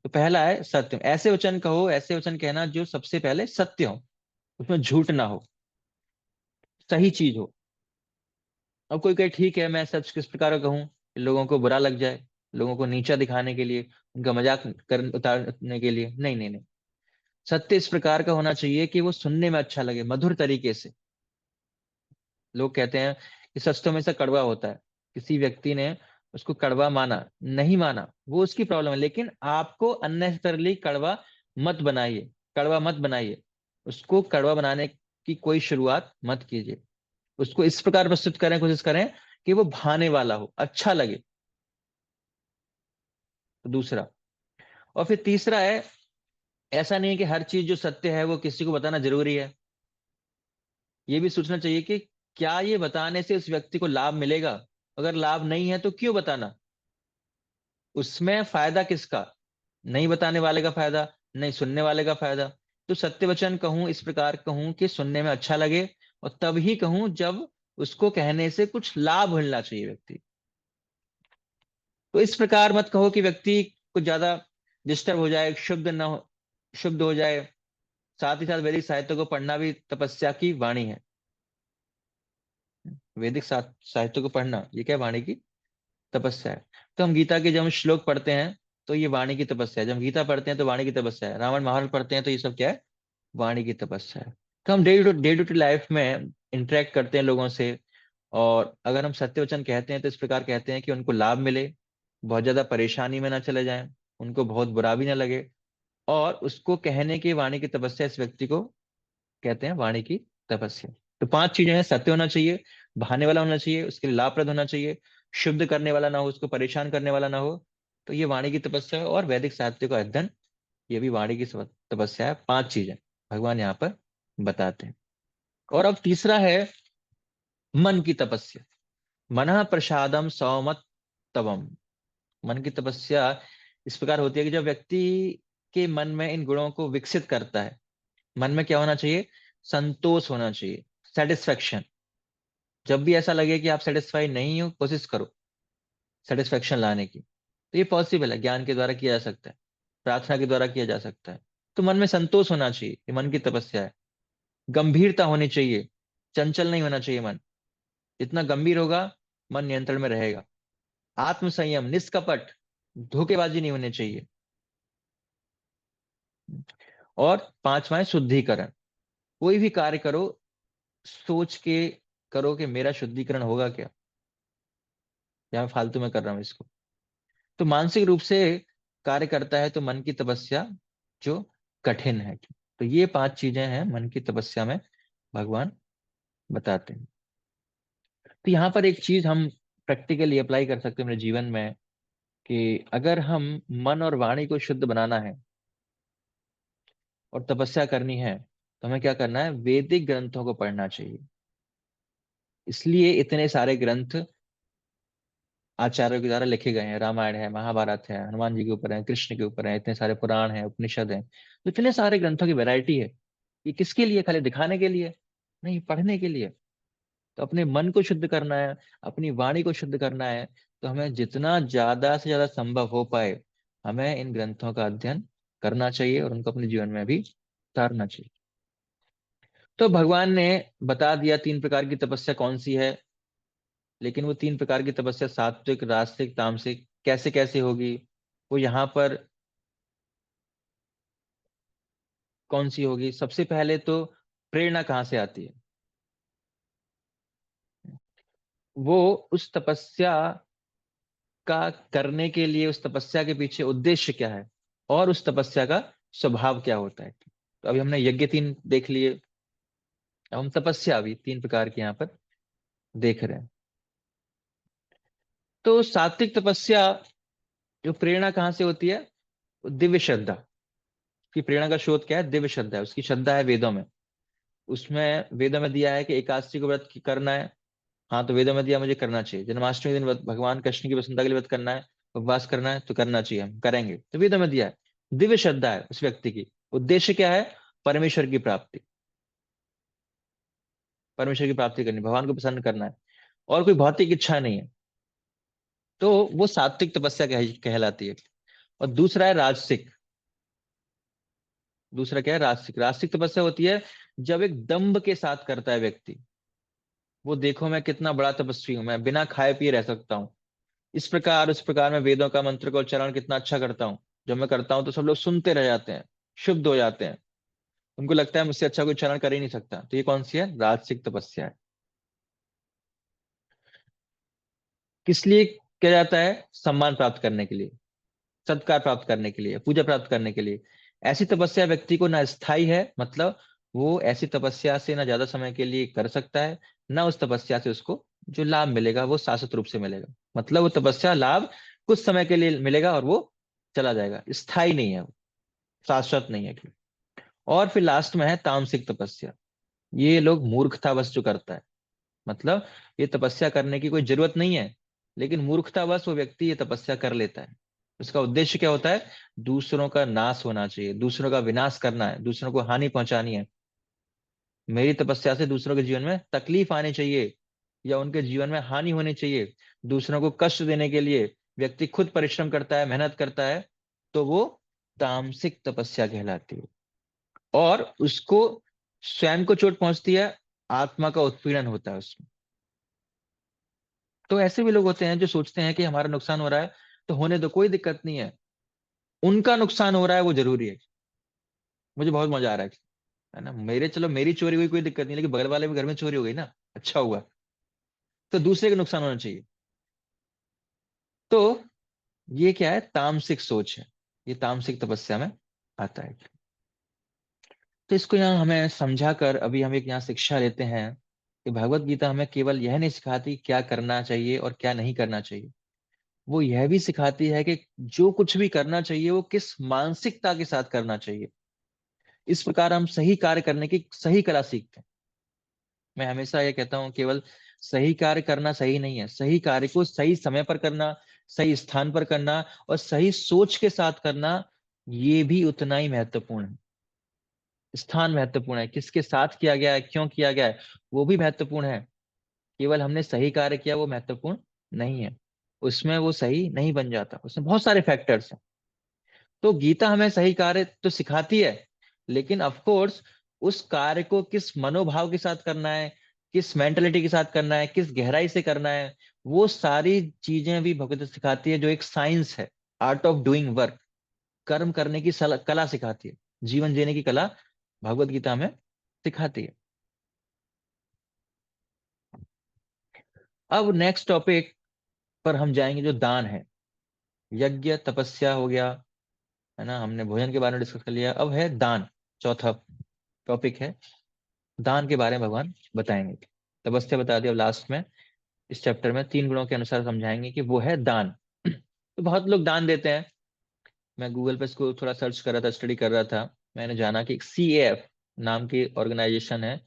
तो पहला है सत्यम, ऐसे वचन कहो, ऐसे वचन कहना जो सबसे पहले सत्य हो, उसमें झूठ ना हो, सही चीज हो। अब कोई कहे ठीक है मैं सच किस प्रकार का कहूं कि लोगों को बुरा लग जाए, लोगों को नीचा दिखाने के लिए, उनका मजाक कर उतारने के लिए? नहीं नहीं नहीं। सत्य इस प्रकार का होना चाहिए कि वो सुनने में अच्छा लगे, मधुर तरीके से। लोग कहते हैं कि सच तो हमेशा कड़वा होता है। किसी व्यक्ति ने उसको कड़वा माना, नहीं माना, वो उसकी प्रॉब्लम है, लेकिन आपको अननेसेसरली कड़वा मत बनाइए, कड़वा मत बनाइए। उसको कड़वा बनाने की कोई शुरुआत मत कीजिए। उसको इस प्रकार प्रस्तुत करें, कोशिश करें कि वो भाने वाला हो, अच्छा लगे। तो दूसरा। और फिर तीसरा है, ऐसा नहीं है कि हर चीज जो सत्य है वो किसी को बताना जरूरी है। ये भी सोचना चाहिए कि क्या ये बताने से उस व्यक्ति को लाभ मिलेगा? अगर लाभ नहीं है तो क्यों बताना? उसमें फायदा किसका? नहीं बताने वाले का फायदा, नहीं सुनने वाले का फायदा। तो सत्य वचन कहूं, इस प्रकार कहूं कि सुनने में अच्छा लगे, और तब ही कहूं जब उसको कहने से कुछ लाभ मिलना चाहिए व्यक्ति। तो इस प्रकार मत कहो कि व्यक्ति को ज्यादा डिस्टर्ब हो जाए, शुद्ध न हो, शुद्ध हो जाए। साथ ही साथ वैदिक साहित्य को पढ़ना भी तपस्या की वाणी है। वैदिक साहित्य को पढ़ना, ये क्या वाणी की तपस्या है। तो हम गीता के जब हम श्लोक पढ़ते हैं तो ये वाणी की तपस्या है। जब हम गीता पढ़ते हैं तो वाणी की तपस्या है। रामायण महाभारत पढ़ते हैं तो ये सब क्या है? वाणी की तपस्या है। तो हम डे टू डे लाइफ में इंटरेक्ट करते हैं लोगों से, और अगर हम सत्य वचन कहते हैं तो इस प्रकार कहते हैं कि उनको लाभ मिले, बहुत ज्यादा परेशानी में ना चले जाएं, उनको बहुत बुरा भी ना लगे। और उसको कहने की वाणी की तपस्या, इस व्यक्ति को कहते हैं वाणी की तपस्या। तो 5 चीजें हैं, सत्य होना चाहिए, बहाने वाला होना चाहिए, उसके लिए लाभप्रद होना चाहिए, शुद्ध करने वाला ना हो, उसको परेशान करने वाला ना हो। तो ये वाणी की तपस्या है। और वैदिक साहित्य का अध्ययन, ये भी वाणी की तपस्या है। 5 चीजें भगवान यहाँ पर बताते हैं। और अब तीसरा है मन की तपस्या। मनः प्रसादम सौमत तवम। मन की तपस्या इस प्रकार होती है कि जब व्यक्ति के मन में इन गुणों को विकसित करता है। मन में क्या होना चाहिए? संतोष होना चाहिए, सेटिस्फेक्शन। जब भी ऐसा लगे कि आप सेटिस्फाई नहीं हो, कोशिश करो सेटिस्फेक्शन लाने की। तो ये पॉसिबल है, ज्ञान के द्वारा किया जा सकता है, प्रार्थना के द्वारा किया जा सकता है। तो मन में संतोष होना चाहिए, ये मन की तपस्या है। गंभीरता होनी चाहिए, चंचल नहीं होना चाहिए मन। जितना गंभीर होगा, मन नियंत्रण में रहेगा। आत्म संयम, निष्कपट, धोखेबाजी नहीं होनी चाहिए। और 5वां है शुद्धिकरण। कोई भी कार्य करो, सोच के करो कि मेरा शुद्धिकरण होगा क्या, या मैं फालतू में कर रहा हूं इसको। तो मानसिक रूप से कार्य करता है तो मन की तपस्या जो कठिन है। तो ये 5 चीजें हैं मन की तपस्या में, भगवान बताते हैं। तो यहाँ पर एक चीज हम प्रैक्टिकली अप्लाई कर सकते हैं अपने जीवन में, कि अगर हम मन और वाणी को शुद्ध बनाना है और तपस्या करनी है, तो हमें क्या करना है? वैदिक ग्रंथों को पढ़ना चाहिए। इसलिए इतने सारे ग्रंथ आचार्यों के द्वारा लिखे गए हैं। रामायण है, महाभारत है, हनुमान जी के ऊपर है, कृष्ण के ऊपर है, इतने सारे पुराण हैं, उपनिषद हैं। तो इतने सारे ग्रंथों की वैरायटी है। ये किसके लिए? खाली दिखाने के लिए नहीं, पढ़ने के लिए। तो अपने मन को शुद्ध करना है, अपनी वाणी को शुद्ध करना है, तो हमें जितना ज्यादा से ज्यादा संभव हो पाए हमें इन ग्रंथों का अध्ययन करना चाहिए और उनको अपने जीवन में भी उतारना चाहिए। तो भगवान ने बता दिया 3 प्रकार की तपस्या कौन सी है, लेकिन वो 3 प्रकार की तपस्या सात्विक, राजसिक, तामसिक कैसे कैसे होगी, वो यहाँ पर कौन सी होगी। सबसे पहले तो प्रेरणा कहाँ से आती है, वो उस तपस्या का करने के लिए, उस तपस्या के पीछे उद्देश्य क्या है और उस तपस्या का स्वभाव क्या होता है। तो अभी हमने यज्ञ 3 देख लिए, अब हम तपस्या भी 3 प्रकार की यहाँ पर देख रहे हैं। तो सात्विक तपस्या जो प्रेरणा कहाँ से होती है, वो दिव्य श्रद्धा की प्रेरणा का स्रोत क्या है, दिव्य श्रद्धा है। उसकी श्रद्धा है वेदों में। उसमें वेदों में दिया है कि एकादशी को व्रत करना है, हाँ तो वेदों में दिया मुझे करना चाहिए। जन्माष्टमी के दिन भगवान कृष्ण की प्रसन्नता के लिए व्रत करना है, उपवास करना है तो करना चाहिए, हम करेंगे, तो वेदों में दिया है। दिव्य श्रद्धा है उस व्यक्ति की। उद्देश्य क्या है, परमेश्वर की प्राप्ति, परमेश्वर की प्राप्ति करनी, भगवान को प्रसन्न करना है, और कोई भौतिक इच्छा नहीं है। तो वो सात्विक तपस्या कहलाती है। और दूसरा है राजसिक। दूसरा क्या है, राजसिक। राजसिक तपस्या होती है जब एक दंभ के साथ करता है व्यक्ति, वो देखो मैं कितना बड़ा तपस्वी हूं, मैं बिना खाए पिए रह सकता हूँ, इस प्रकार उस प्रकार मैं वेदों का मंत्र का उच्चारण कितना अच्छा करता हूँ, जब मैं करता हूँ तो सब लोग सुनते रह जाते हैं, शुद्ध हो जाते हैं, उनको लगता है मुझसे अच्छा कोई उच्चारण कर ही नहीं सकता। तो ये कौन सी है, राजसिक तपस्या है। किस लिए किया जाता है, सम्मान प्राप्त करने के लिए, सत्कार प्राप्त करने के लिए, पूजा प्राप्त करने के लिए। ऐसी तपस्या व्यक्ति को ना स्थायी है, मतलब वो ऐसी तपस्या से ना ज्यादा समय के लिए कर सकता है, ना उस तपस्या से उसको जो लाभ मिलेगा वो शाश्वत रूप से मिलेगा। मतलब वो तपस्या लाभ कुछ समय के लिए मिलेगा और वो चला जाएगा, स्थायी नहीं है वो, शाश्वत नहीं है। और फिर लास्ट में है तामसिक तपस्या। ये लोग मूर्खतावश जो करता है, मतलब ये तपस्या करने की कोई जरूरत नहीं है, लेकिन मूर्खतावश वो व्यक्ति ये तपस्या कर लेता है। उसका उद्देश्य क्या होता है, दूसरों का नाश होना चाहिए, दूसरों का विनाश करना है, दूसरों को हानि पहुंचानी है। मेरी तपस्या से दूसरों के जीवन में तकलीफ आनी चाहिए या उनके जीवन में हानि होनी चाहिए, दूसरों को कष्ट देने के लिए व्यक्ति खुद परिश्रम करता है, मेहनत करता है, तो वो तामसिक तपस्या कहलाती है। और उसको स्वयं को चोट पहुंचती है, आत्मा का उत्पीड़न होता है उसमें। तो ऐसे भी लोग होते हैं जो सोचते हैं कि हमारा नुकसान हो रहा है तो होने दो, कोई दिक्कत नहीं है, उनका नुकसान हो रहा है वो जरूरी है, मुझे बहुत मजा आ रहा है ना, मेरे चलो मेरी चोरी हुई कोई दिक्कत नहीं, लेकिन बगल वाले में घर में चोरी हो गई ना, अच्छा हुआ। तो दूसरे का नुकसान होना चाहिए। तो ये क्या है, तामसिक सोच है, ये तामसिक तपस्या में आता है। तो इसको यहाँ हमें समझा कर अभी हम एक यहाँ शिक्षा लेते हैं कि भगवत गीता हमें केवल यह नहीं सिखाती क्या करना चाहिए और क्या नहीं करना चाहिए, वो यह भी सिखाती है कि जो कुछ भी करना चाहिए वो किस मानसिकता के साथ करना चाहिए। इस प्रकार हम सही कार्य करने की सही कला सीखते हैं। मैं हमेशा ये कहता हूँ, केवल सही कार्य करना सही नहीं है, सही कार्य को सही समय पर करना, सही स्थान पर करना और सही सोच के साथ करना, ये भी उतना ही महत्वपूर्ण है। स्थान महत्वपूर्ण है, किसके साथ किया गया है, क्यों किया गया है, वो भी महत्वपूर्ण है। केवल हमने सही कार्य किया वो महत्वपूर्ण नहीं है, उसमें वो सही नहीं बन जाता, उसमें बहुत सारे फैक्टर्स हैं। तो गीता हमें सही कार्य तो सिखाती है, लेकिन ऑफ कोर्स उस कार्य को किस मनोभाव के साथ करना है, किस मेंटेलिटी के साथ करना है, किस गहराई से करना है, वो सारी चीजें भी भगवत गीता सिखाती है, जो एक साइंस है, आर्ट ऑफ डूइंग वर्क, कर्म करने की कला सिखाती है, जीवन जीने की कला भगवत गीता हमें सिखाती है। अब नेक्स्ट टॉपिक पर हम जाएंगे जो दान है। यज्ञ तपस्या हो गया, है ना, हमने भोजन के बारे में डिस्कस कर लिया, अब है दान। चौथा टॉपिक है दान के बारे में भगवान बताएंगे। तपस्या बता दिया, अब लास्ट में इस चैप्टर में 3 गुणों के अनुसार समझाएंगे कि वो है दान। तो बहुत लोग दान देते हैं। मैं गूगल पे इसको थोड़ा सर्च कर रहा था, स्टडी कर रहा था, मैंने जाना कि एक CAF नाम की ऑर्गेनाइजेशन है,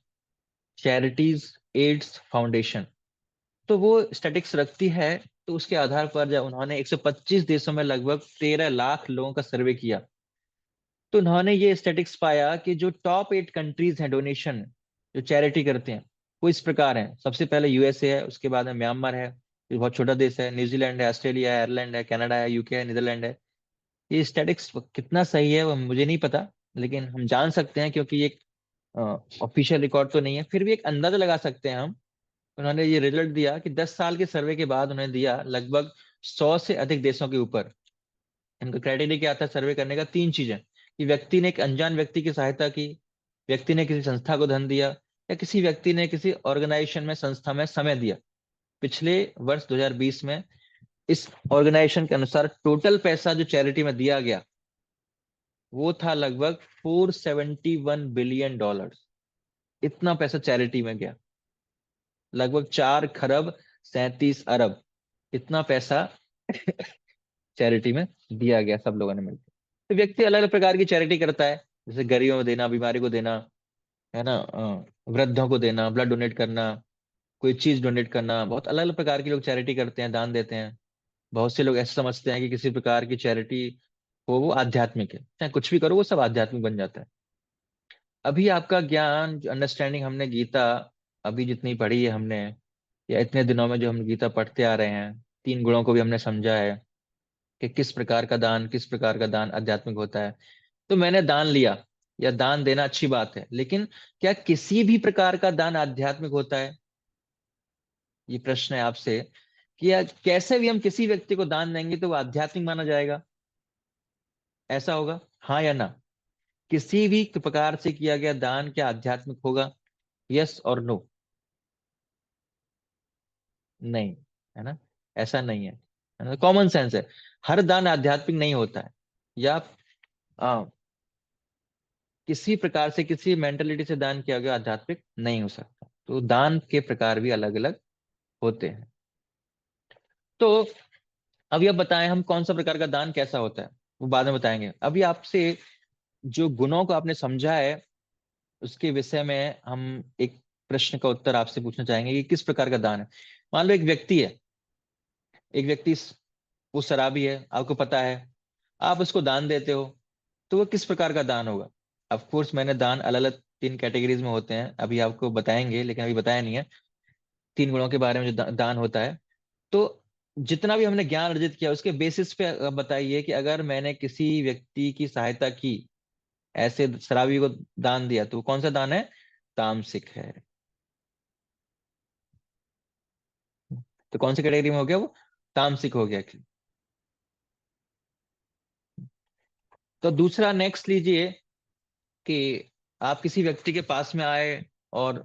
चैरिटीज एड्स फाउंडेशन। तो वो स्टैटिक्स रखती है, तो उसके आधार पर जब उन्होंने 125 देशों में लगभग 13 लाख लोगों का सर्वे किया, तो उन्होंने ये स्टैटिक्स पाया कि जो टॉप 8 कंट्रीज हैं डोनेशन जो चैरिटी करते हैं, वो इस प्रकार हैं। सबसे पहले USA है, उसके बाद में म्यांमार है, ये बहुत छोटा देश है, न्यूजीलैंड है, ऑस्ट्रेलिया है, आयरलैंड है, कनाडा है, यूके है, नीदरलैंड है। ये स्टैटिक्स कितना सही है वो मुझे नहीं पता, लेकिन हम जान सकते हैं क्योंकि ये ऑफिशियल रिकॉर्ड तो नहीं है, फिर भी एक अंदाजा लगा सकते हैं हम। उन्होंने ये रिजल्ट दिया कि 10 साल के सर्वे के बाद उन्होंने दिया लगभग 100 से अधिक देशों के ऊपर। इनका क्राइटेरिया क्या था सर्वे करने का? 3 चीजें, कि व्यक्ति ने एक अनजान व्यक्ति की सहायता की, व्यक्ति ने किसी संस्था को धन दिया, या किसी व्यक्ति ने किसी ऑर्गेनाइजेशन में, संस्था में समय दिया। पिछले वर्ष 2020 में इस ऑर्गेनाइजेशन के अनुसार टोटल पैसा जो चैरिटी में दिया गया वो था लगभग $471 बिलियन। इतना पैसा चैरिटी में गया, लगभग 4 खरब 37 अरब, इतना पैसा चैरिटी में दिया गया सब लोगों ने मिलकर। तो व्यक्ति अलग अलग प्रकार की चैरिटी करता है, जैसे गरीबों को देना, बीमारी को देना, है ना, वृद्धों को देना, ब्लड डोनेट करना, कोई चीज डोनेट करना। बहुत अलग अलग प्रकार के लोग चैरिटी करते हैं, दान देते हैं। बहुत से लोग ऐसे समझते हैं कि किसी प्रकार की चैरिटी हो वो आध्यात्मिक है, चाहे कुछ भी करो वो सब आध्यात्मिक बन जाता है। अभी आपका ज्ञान, जो अंडरस्टैंडिंग हमने गीता अभी जितनी पढ़ी है हमने, या इतने दिनों में जो हम गीता पढ़ते आ रहे हैं, 3 गुणों को भी हमने समझा है कि किस प्रकार का दान, किस प्रकार का दान आध्यात्मिक होता है। तो मैंने दान लिया, या दान देना अच्छी बात है, लेकिन क्या किसी भी प्रकार का दान आध्यात्मिक होता है? ये प्रश्न है आपसे, कि कैसे भी हम किसी व्यक्ति को दान देंगे तो वो आध्यात्मिक माना जाएगा? ऐसा होगा, हाँ या ना? किसी भी प्रकार से किया गया दान क्या आध्यात्मिक होगा? यस और नो? नहीं, है ना, ऐसा नहीं है ना, कॉमन सेंस है। हर दान आध्यात्मिक नहीं होता है, या आ, किसी प्रकार से किसी मेंटेलिटी से दान किया गया आध्यात्मिक नहीं हो सकता। तो दान के प्रकार भी अलग अलग होते हैं। तो अभी आप बताएं हम कौन सा प्रकार का दान कैसा होता है, वो बाद में बताएंगे। अभी आपसे जो गुणों को आपने समझा है उसके विषय में हम एक प्रश्न का उत्तर आपसे पूछना चाहेंगे कि किस प्रकार का दान है। मान लो एक व्यक्ति है, एक व्यक्ति वो शराबी है, आपको पता है, आप उसको दान देते हो, तो वो किस प्रकार का दान होगा? ऑफ कोर्स मैंने दान अलग अलग 3 कैटेगरीज में होते हैं, अभी आपको बताएंगे, लेकिन अभी बताया नहीं है 3 गुणों के बारे में जो दान होता है। तो जितना भी हमने ज्ञान अर्जित किया उसके बेसिस पे अब बताइए कि अगर मैंने किसी व्यक्ति की सहायता की, ऐसे शराबी को दान दिया, तो वो कौन सा दान है? तामसिक है। तो कौन सी कैटेगरी में हो गया वो? तामसिक हो गया। तो दूसरा नेक्स्ट लीजिए, कि आप किसी व्यक्ति के पास में आए और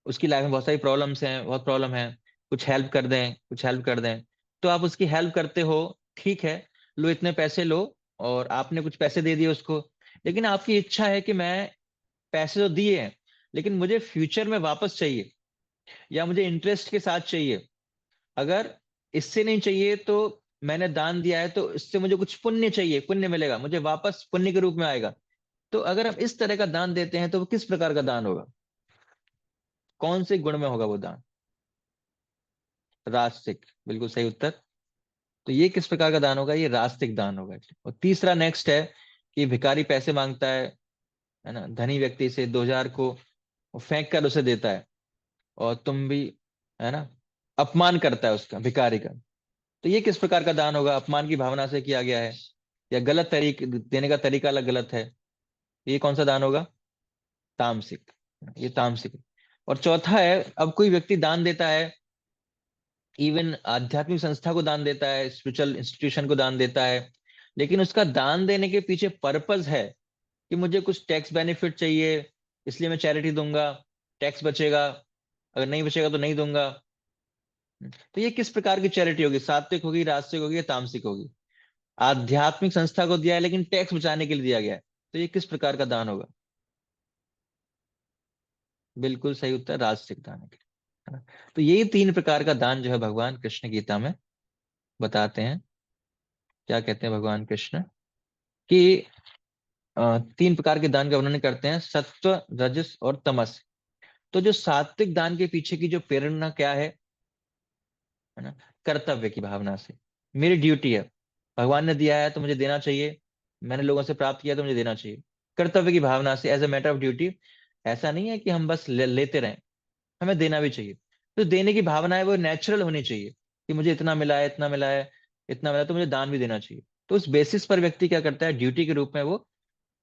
उसकी लाइफ में बहुत सारी प्रॉब्लम्स हैं, बहुत प्रॉब्लम है, कुछ हेल्प कर दें, कुछ हेल्प कर दें। तो आप उसकी हेल्प करते हो, ठीक है, लो इतने पैसे लो, और आपने कुछ पैसे दे दिए उसको। लेकिन आपकी इच्छा है कि मैं पैसे तो दिए हैं, लेकिन मुझे फ्यूचर में वापस चाहिए, या मुझे इंटरेस्ट के साथ चाहिए। अगर इससे नहीं चाहिए तो मैंने दान दिया है तो इससे मुझे कुछ पुण्य चाहिए, पुण्य मिलेगा मुझे वापस, पुण्य के रूप में आएगा। तो अगर हम इस तरह का दान देते हैं तो वो किस प्रकार का दान होगा? कौन से गुण में होगा वो दान? रास्तिक, बिल्कुल सही उत्तर। तो ये किस प्रकार का दान होगा? ये रास्तिक दान होगा। और तीसरा नेक्स्ट है, कि भिखारी पैसे मांगता है ना, धनी व्यक्ति से 2,000 को वो फेंक कर उसे देता है, और तुम भी, है ना, अपमान करता है उसका, भिखारी का। तो ये किस प्रकार का दान होगा? अपमान की भावना से किया गया है, या गलत तरीके देने का तरीका अलग गलत है? ये कौन सा दान होगा? तामसिक। ये तामसिक है। और चौथा है, अब कोई व्यक्ति दान देता है, इवन आध्यात्मिक संस्था को दान देता है, स्पिरिचुअल इंस्टीट्यूशन को दान देता है, लेकिन उसका दान देने के पीछे पर्पस है कि मुझे कुछ टैक्स बेनिफिट चाहिए, इसलिए मैं चैरिटी दूंगा, टैक्स बचेगा, अगर नहीं बचेगा तो नहीं दूंगा। तो ये किस प्रकार की चैरिटी होगी? सात्विक होगी, राजसिक होगी, या तामसिक होगी? आध्यात्मिक संस्था को दिया है लेकिन टैक्स बचाने के लिए दिया गया है, तो ये किस प्रकार का दान होगा? बिल्कुल सही उत्तर, राजसिक दान है ना? तो यही 3 प्रकार का दान जो है भगवान कृष्ण गीता में बताते हैं। क्या कहते हैं भगवान कृष्ण? कि 3 प्रकार के दान का वर्णन करते हैं, सत्व, रजस और तमस। तो जो सात्विक दान के पीछे की जो प्रेरणा क्या है ना, कर्तव्य की भावना से, मेरी ड्यूटी है, भगवान ने दिया है तो मुझे देना चाहिए, मैंने लोगों से प्राप्त किया तो मुझे देना चाहिए, कर्तव्य की भावना से, as a matter of duty. ऐसा नहीं है कि हम बस लेते रहें, हमें देना भी चाहिए। तो देने की भावना है वो नेचुरल होनी चाहिए कि मुझे इतना मिला है, इतना मिला है, इतना मिला है, तो मुझे दान भी देना चाहिए। तो उस बेसिस पर व्यक्ति क्या करता है, ड्यूटी के रूप में वो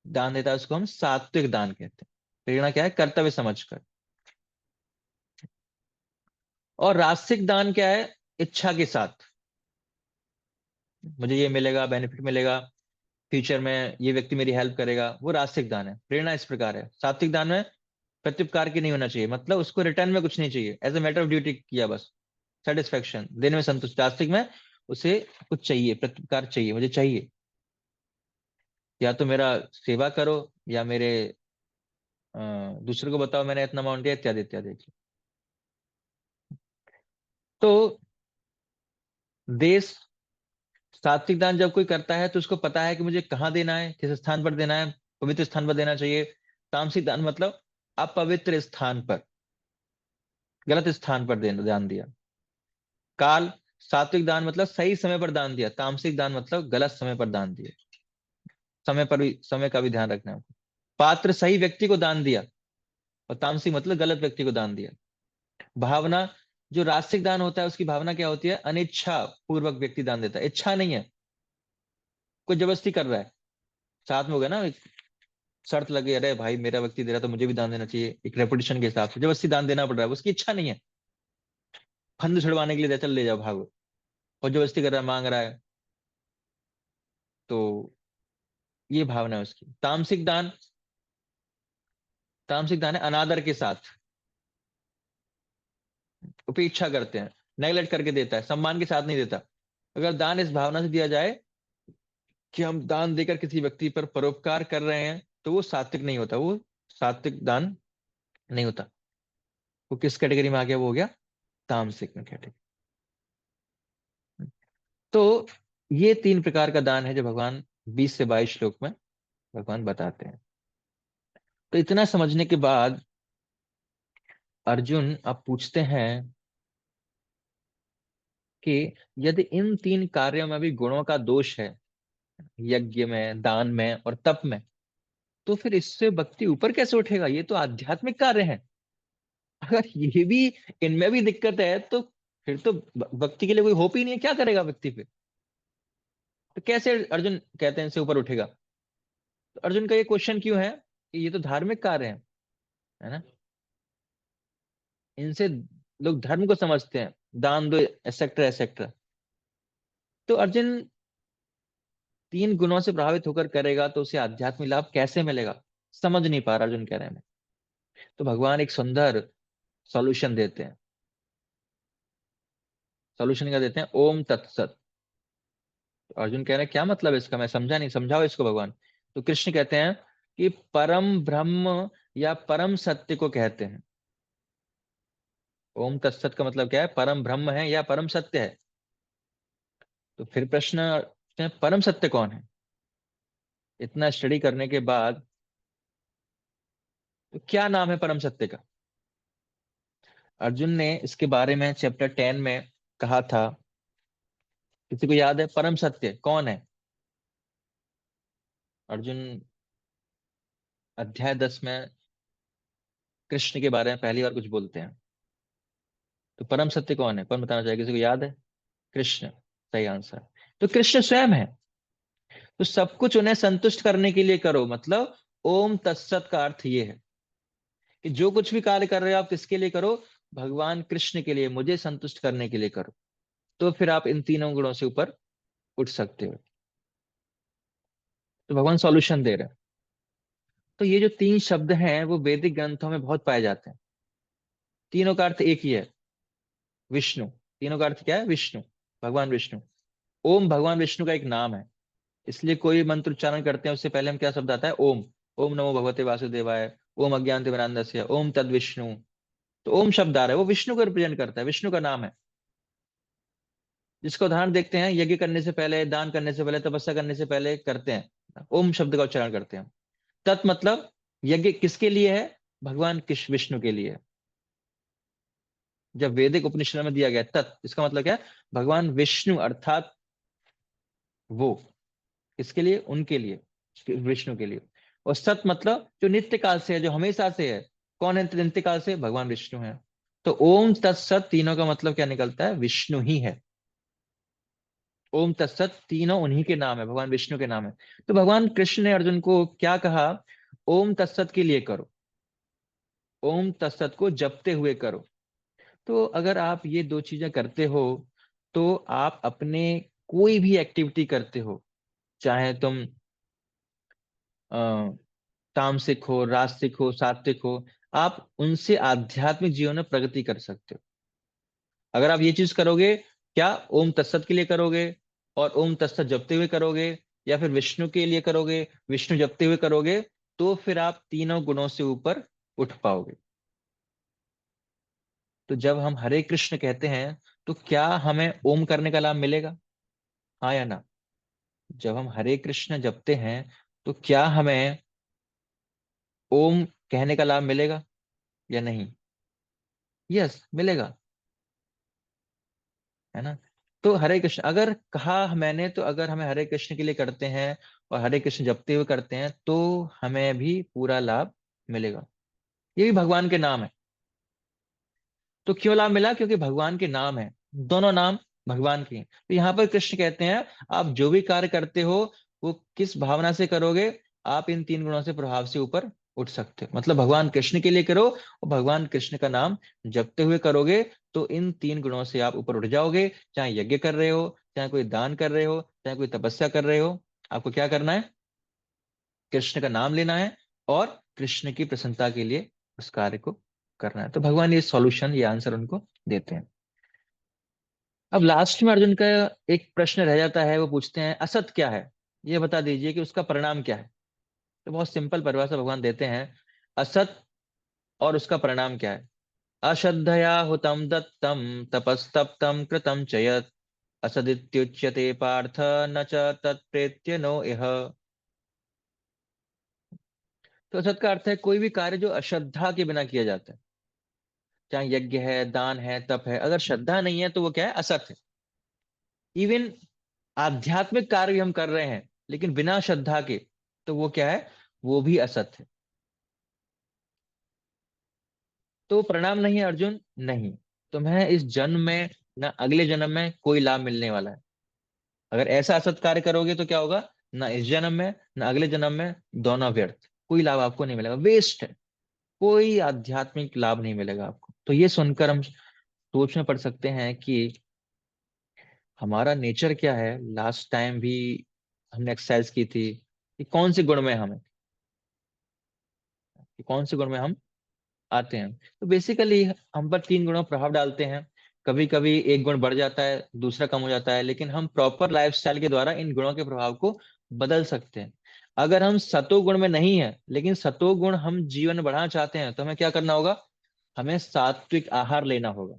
दान देता है। उसको हम सात्विक दान कहते हैं। प्रेरणा क्या है, कर्तव्य समझकर। और राजसिक दान क्या है, इच्छा के साथ, मुझे ये मिलेगा, बेनिफिट मिलेगा, फ्यूचर में ये व्यक्ति मेरी हेल्प करेगा, वो राजसिक दान है। प्रेरणा इस प्रकार है। सात्विक दान में प्रत्युपकार की नहीं होना चाहिए, मतलब उसको रिटर्न में कुछ नहीं चाहिए, as a matter of duty किया बस, सेटिस्फेक्शन देने में संतुष्ट। रास्तिक में उसे कुछ चाहिए, प्रत्युपकार चाहिए, मुझे चाहिए, या तो मेरा सेवा करो, या मेरे दूसरे को बताओ मैंने इतना अमाउंट दिया, इत्यादि इत्यादि। तो देश, सात्विक दान जब कोई करता है तो उसको पता है कि मुझे कहाँ देना है, किस स्थान पर देना है, पवित्र स्थान पर देना चाहिए। तामसिक दान मतलब अपवित्र स्थान पर, गलत स्थान पर देना, दान दिया। काल, सात्विक दान मतलब सही समय पर दान दिया, तामसिक दान मतलब गलत समय पर दान दिया। समय पर भी, समय का भी ध्यान रखना है। पात्र, सही व्यक्ति को दान दिया, और तामसिक मतलब गलत व्यक्ति को दान दिया। भावना, जो राजसिक दान होता है उसकी भावना क्या होती है, अनिच्छा पूर्वक व्यक्ति दान देता है, इच्छा नहीं है, कोई जबरदस्ती कर रहा है। साथ में हो गया ना, एक शर्त लगे, अरे भाई मेरा व्यक्ति दे रहा है तो मुझे भी दान देना चाहिए, एक रेपुटेशन के हिसाब से जबरदस्ती दान देना पड़ रहा है, उसकी इच्छा नहीं है, फंद छुड़वाने के लिए दे, चल ले जाओ भागो, और जबरदस्ती कर रहा है, मांग रहा है, तो ये भावना है उसकी। तामसिक दान, तामसिक दान है अनादर के साथ, उपेक्षा करते हैं, नेगलेक्ट करके देता है, सम्मान के साथ नहीं देता। अगर दान इस भावना से दिया जाए कि हम दान देकर किसी व्यक्ति पर परोपकार कर रहे हैं, तो वो सात्विक नहीं होता, वो सात्विक दान नहीं होता। वो किस कैटेगरी में आ गया, वो हो गया तामसिक में कैटेगरी। तो ये तीन प्रकार का दान है जो भगवान 20 से 22 श्लोक में भगवान बताते हैं। तो इतना समझने के बाद अर्जुन अब पूछते हैं कि यदि इन तीन कार्यों में भी गुणों का दोष है, यज्ञ में, दान में और तप में, तो फिर इससे भक्ति ऊपर कैसे उठेगा, ये तो आध्यात्मिक कार्य है। अगर ये भी, इनमें भी दिक्कत है, तो फिर तो भक्ति के लिए कोई होप ही नहीं है, क्या करेगा व्यक्ति फिर। तो कैसे अर्जुन कहते हैं इनसे ऊपर उठेगा। तो अर्जुन का ये क्वेश्चन क्यों है कि ये तो धार्मिक कार्य है ना, इनसे लोग धर्म को समझते हैं, दान दो एक्सेट्रा एक्सेट्रा। तो अर्जुन तीन गुणों से प्रभावित होकर करेगा तो उसे आध्यात्मिक लाभ कैसे मिलेगा, समझ नहीं पा रहा अर्जुन कह रहे हैं। तो भगवान एक सुंदर सॉल्यूशन देते हैं। सॉल्यूशन क्या देते हैं, ओम तत्सत। तो अर्जुन कह रहे हैं क्या मतलब है इसका, मैं समझा नहीं, समझाओ इसको भगवान। तो कृष्ण कहते हैं कि परम ब्रह्म या परम सत्य को कहते हैं। ओम तत्सत का मतलब क्या है, परम ब्रह्म है या परम सत्य है। तो फिर प्रश्न, परम सत्य कौन है। इतना स्टडी करने के बाद तो क्या नाम है परम सत्य का। अर्जुन ने इसके बारे में चैप्टर 10 में कहा था, किसी को याद है परम सत्य कौन है। अर्जुन अध्याय 10 में कृष्ण के बारे में पहली बार कुछ बोलते हैं। तो परम सत्य कौन है, कौन बताना चाहिए, किसी को याद है। कृष्ण, सही आंसर। तो कृष्ण स्वयं है। तो सब कुछ उन्हें संतुष्ट करने के लिए करो, मतलब ओम तत्सत का अर्थ ये है कि जो कुछ भी कार्य कर रहे हो आप किसके लिए करो, भगवान कृष्ण के लिए, मुझे संतुष्ट करने के लिए करो। तो फिर आप इन तीनों गुणों से ऊपर उठ सकते हो। तो भगवान सॉल्यूशन दे रहे हैं। तो ये जो तीन शब्द हैं वो वैदिक ग्रंथों में बहुत पाए जाते हैं। तीनों का अर्थ एक ही है, विष्णु। तीनों का अर्थ क्या है, विष्णु, भगवान विष्णु। ओम भगवान विष्णु का एक नाम है, इसलिए कोई मंत्र उच्चारण करते हैं उससे पहले हम क्या शब्द आता है, ओम। ओम नमो भगवते वासुदेवाय, ओम अज्ञानतिमिरान्धस्य, ओम तद विष्णु। तो ओम शब्द आ रहा है, वो विष्णु को रिप्रेजेंट करता है, विष्णु का नाम है। जिसका उदाहरण देखते हैं, यज्ञ करने से पहले, दान करने से पहले, तपस्या करने से पहले करते हैं, ओम शब्द का उच्चारण करते हैं। तत् मतलब यज्ञ किसके लिए है, भगवान कृष्ण विष्णु के लिए। जब वैदिक उपनिषद में दिया गया तत्, इसका मतलब क्या है, भगवान विष्णु अर्थात वो, किसके लिए, उनके लिए, विष्णु के लिए। और सत मतलब जो नित्य काल से है, जो हमेशा से है। कौन है नित्य काल से, भगवान विष्णु है। तो ओम तत्सत तीनों का मतलब क्या निकलता है? विष्णु ही है। ओम तत्सत तीनों उन्हीं के नाम है, भगवान विष्णु के नाम है। तो भगवान कृष्ण ने अर्जुन को क्या कहा? ओम तत्सत के लिए करो, ओम तत्सत को जपते हुए करो। तो अगर आप ये दो चीजें करते हो तो आप अपने कोई भी एक्टिविटी करते हो, चाहे तुम तामसिक हो, राजसिक हो, सात्विक हो, आप उनसे आध्यात्मिक जीवन में प्रगति कर सकते हो। अगर आप ये चीज करोगे, क्या ओम तत्सत के लिए करोगे और ओम तत्सत जपते हुए करोगे, या फिर विष्णु के लिए करोगे, विष्णु जपते हुए करोगे, तो फिर आप तीनों गुणों से ऊपर उठ पाओगे। तो जब हम हरे कृष्ण कहते हैं तो क्या हमें ओम करने का लाभ मिलेगा? हाँ या ना? जब हम हरे कृष्ण जपते हैं तो क्या हमें ओम कहने का लाभ मिलेगा या नहीं? यस, मिलेगा, है ना? तो हरे कृष्ण अगर कहा मैंने, तो अगर हमें हरे कृष्ण के लिए करते हैं और हरे कृष्ण जपते हुए करते हैं तो हमें भी पूरा लाभ मिलेगा। ये भी भगवान के नाम है। तो क्यों लाभ मिला? क्योंकि भगवान के नाम है, दोनों नाम भगवान के हैं। तो यहाँ पर कृष्ण कहते हैं आप जो भी कार्य करते हो वो किस भावना से करोगे, आप इन तीन गुणों से प्रभाव से ऊपर उठ सकते हो। मतलब भगवान कृष्ण के लिए करो और भगवान कृष्ण का नाम जपते हुए करोगे तो इन तीन गुणों से आप ऊपर उठ जाओगे। चाहे यज्ञ कर रहे हो, चाहे कोई दान कर रहे हो, चाहे कोई तपस्या कर रहे हो, आपको क्या करना है? कृष्ण का नाम लेना है और कृष्ण की प्रसन्नता के लिए उस कार्य को करना है। तो भगवान ये सॉल्यूशन, ये आंसर उनको देते हैं। अब लास्ट में अर्जुन का एक प्रश्न रह जाता है, वो पूछते हैं असत क्या है? ये बता दीजिए कि उसका परिणाम क्या है। तो बहुत सिंपल परिभाषा भगवान देते हैं असत और उसका परिणाम क्या है। अश्रद्धया हुतम दत्तम तपस्तप्तम कृतम च यत् असदित्युच्यते पार्थ न च तत्प्रेत्य नो इह। तो असत का अर्थ है कोई भी कार्य जो अश्रद्धा के बिना किया जाता है, चाहे यज्ञ है, दान है, तप है, अगर श्रद्धा नहीं है तो वो क्या है? असत है। इवन आध्यात्मिक कार्य भी हम कर रहे हैं लेकिन बिना श्रद्धा के, तो वो क्या है? वो भी असत है। तो परिणाम नहीं है अर्जुन, नहीं। तुम्हें इस जन्म में ना अगले जन्म में कोई लाभ मिलने वाला है। अगर ऐसा असत कार्य करोगे तो क्या होगा? ना इस जन्म में ना अगले जन्म में, दोनों व्यर्थ, कोई लाभ आपको नहीं मिलेगा, वेस्ट है। कोई आध्यात्मिक लाभ नहीं मिलेगा आपको। तो ये सुनकर हम सोच में पड़ सकते हैं कि हमारा नेचर क्या है। लास्ट टाइम भी हमने एक्सरसाइज की थी कि कौन से गुण में हमें, कि कौन से गुण में हम आते हैं। तो बेसिकली हम पर तीन गुणों प्रभाव डालते हैं। कभी कभी एक गुण बढ़ जाता है, दूसरा कम हो जाता है, लेकिन हम प्रॉपर लाइफस्टाइल के द्वारा इन गुणों के प्रभाव को बदल सकते हैं। अगर हम सतो गुण में नहीं है लेकिन सतो गुण हम जीवन में बढ़ाना चाहते हैं तो हमें क्या करना होगा? हमें सात्विक आहार लेना होगा,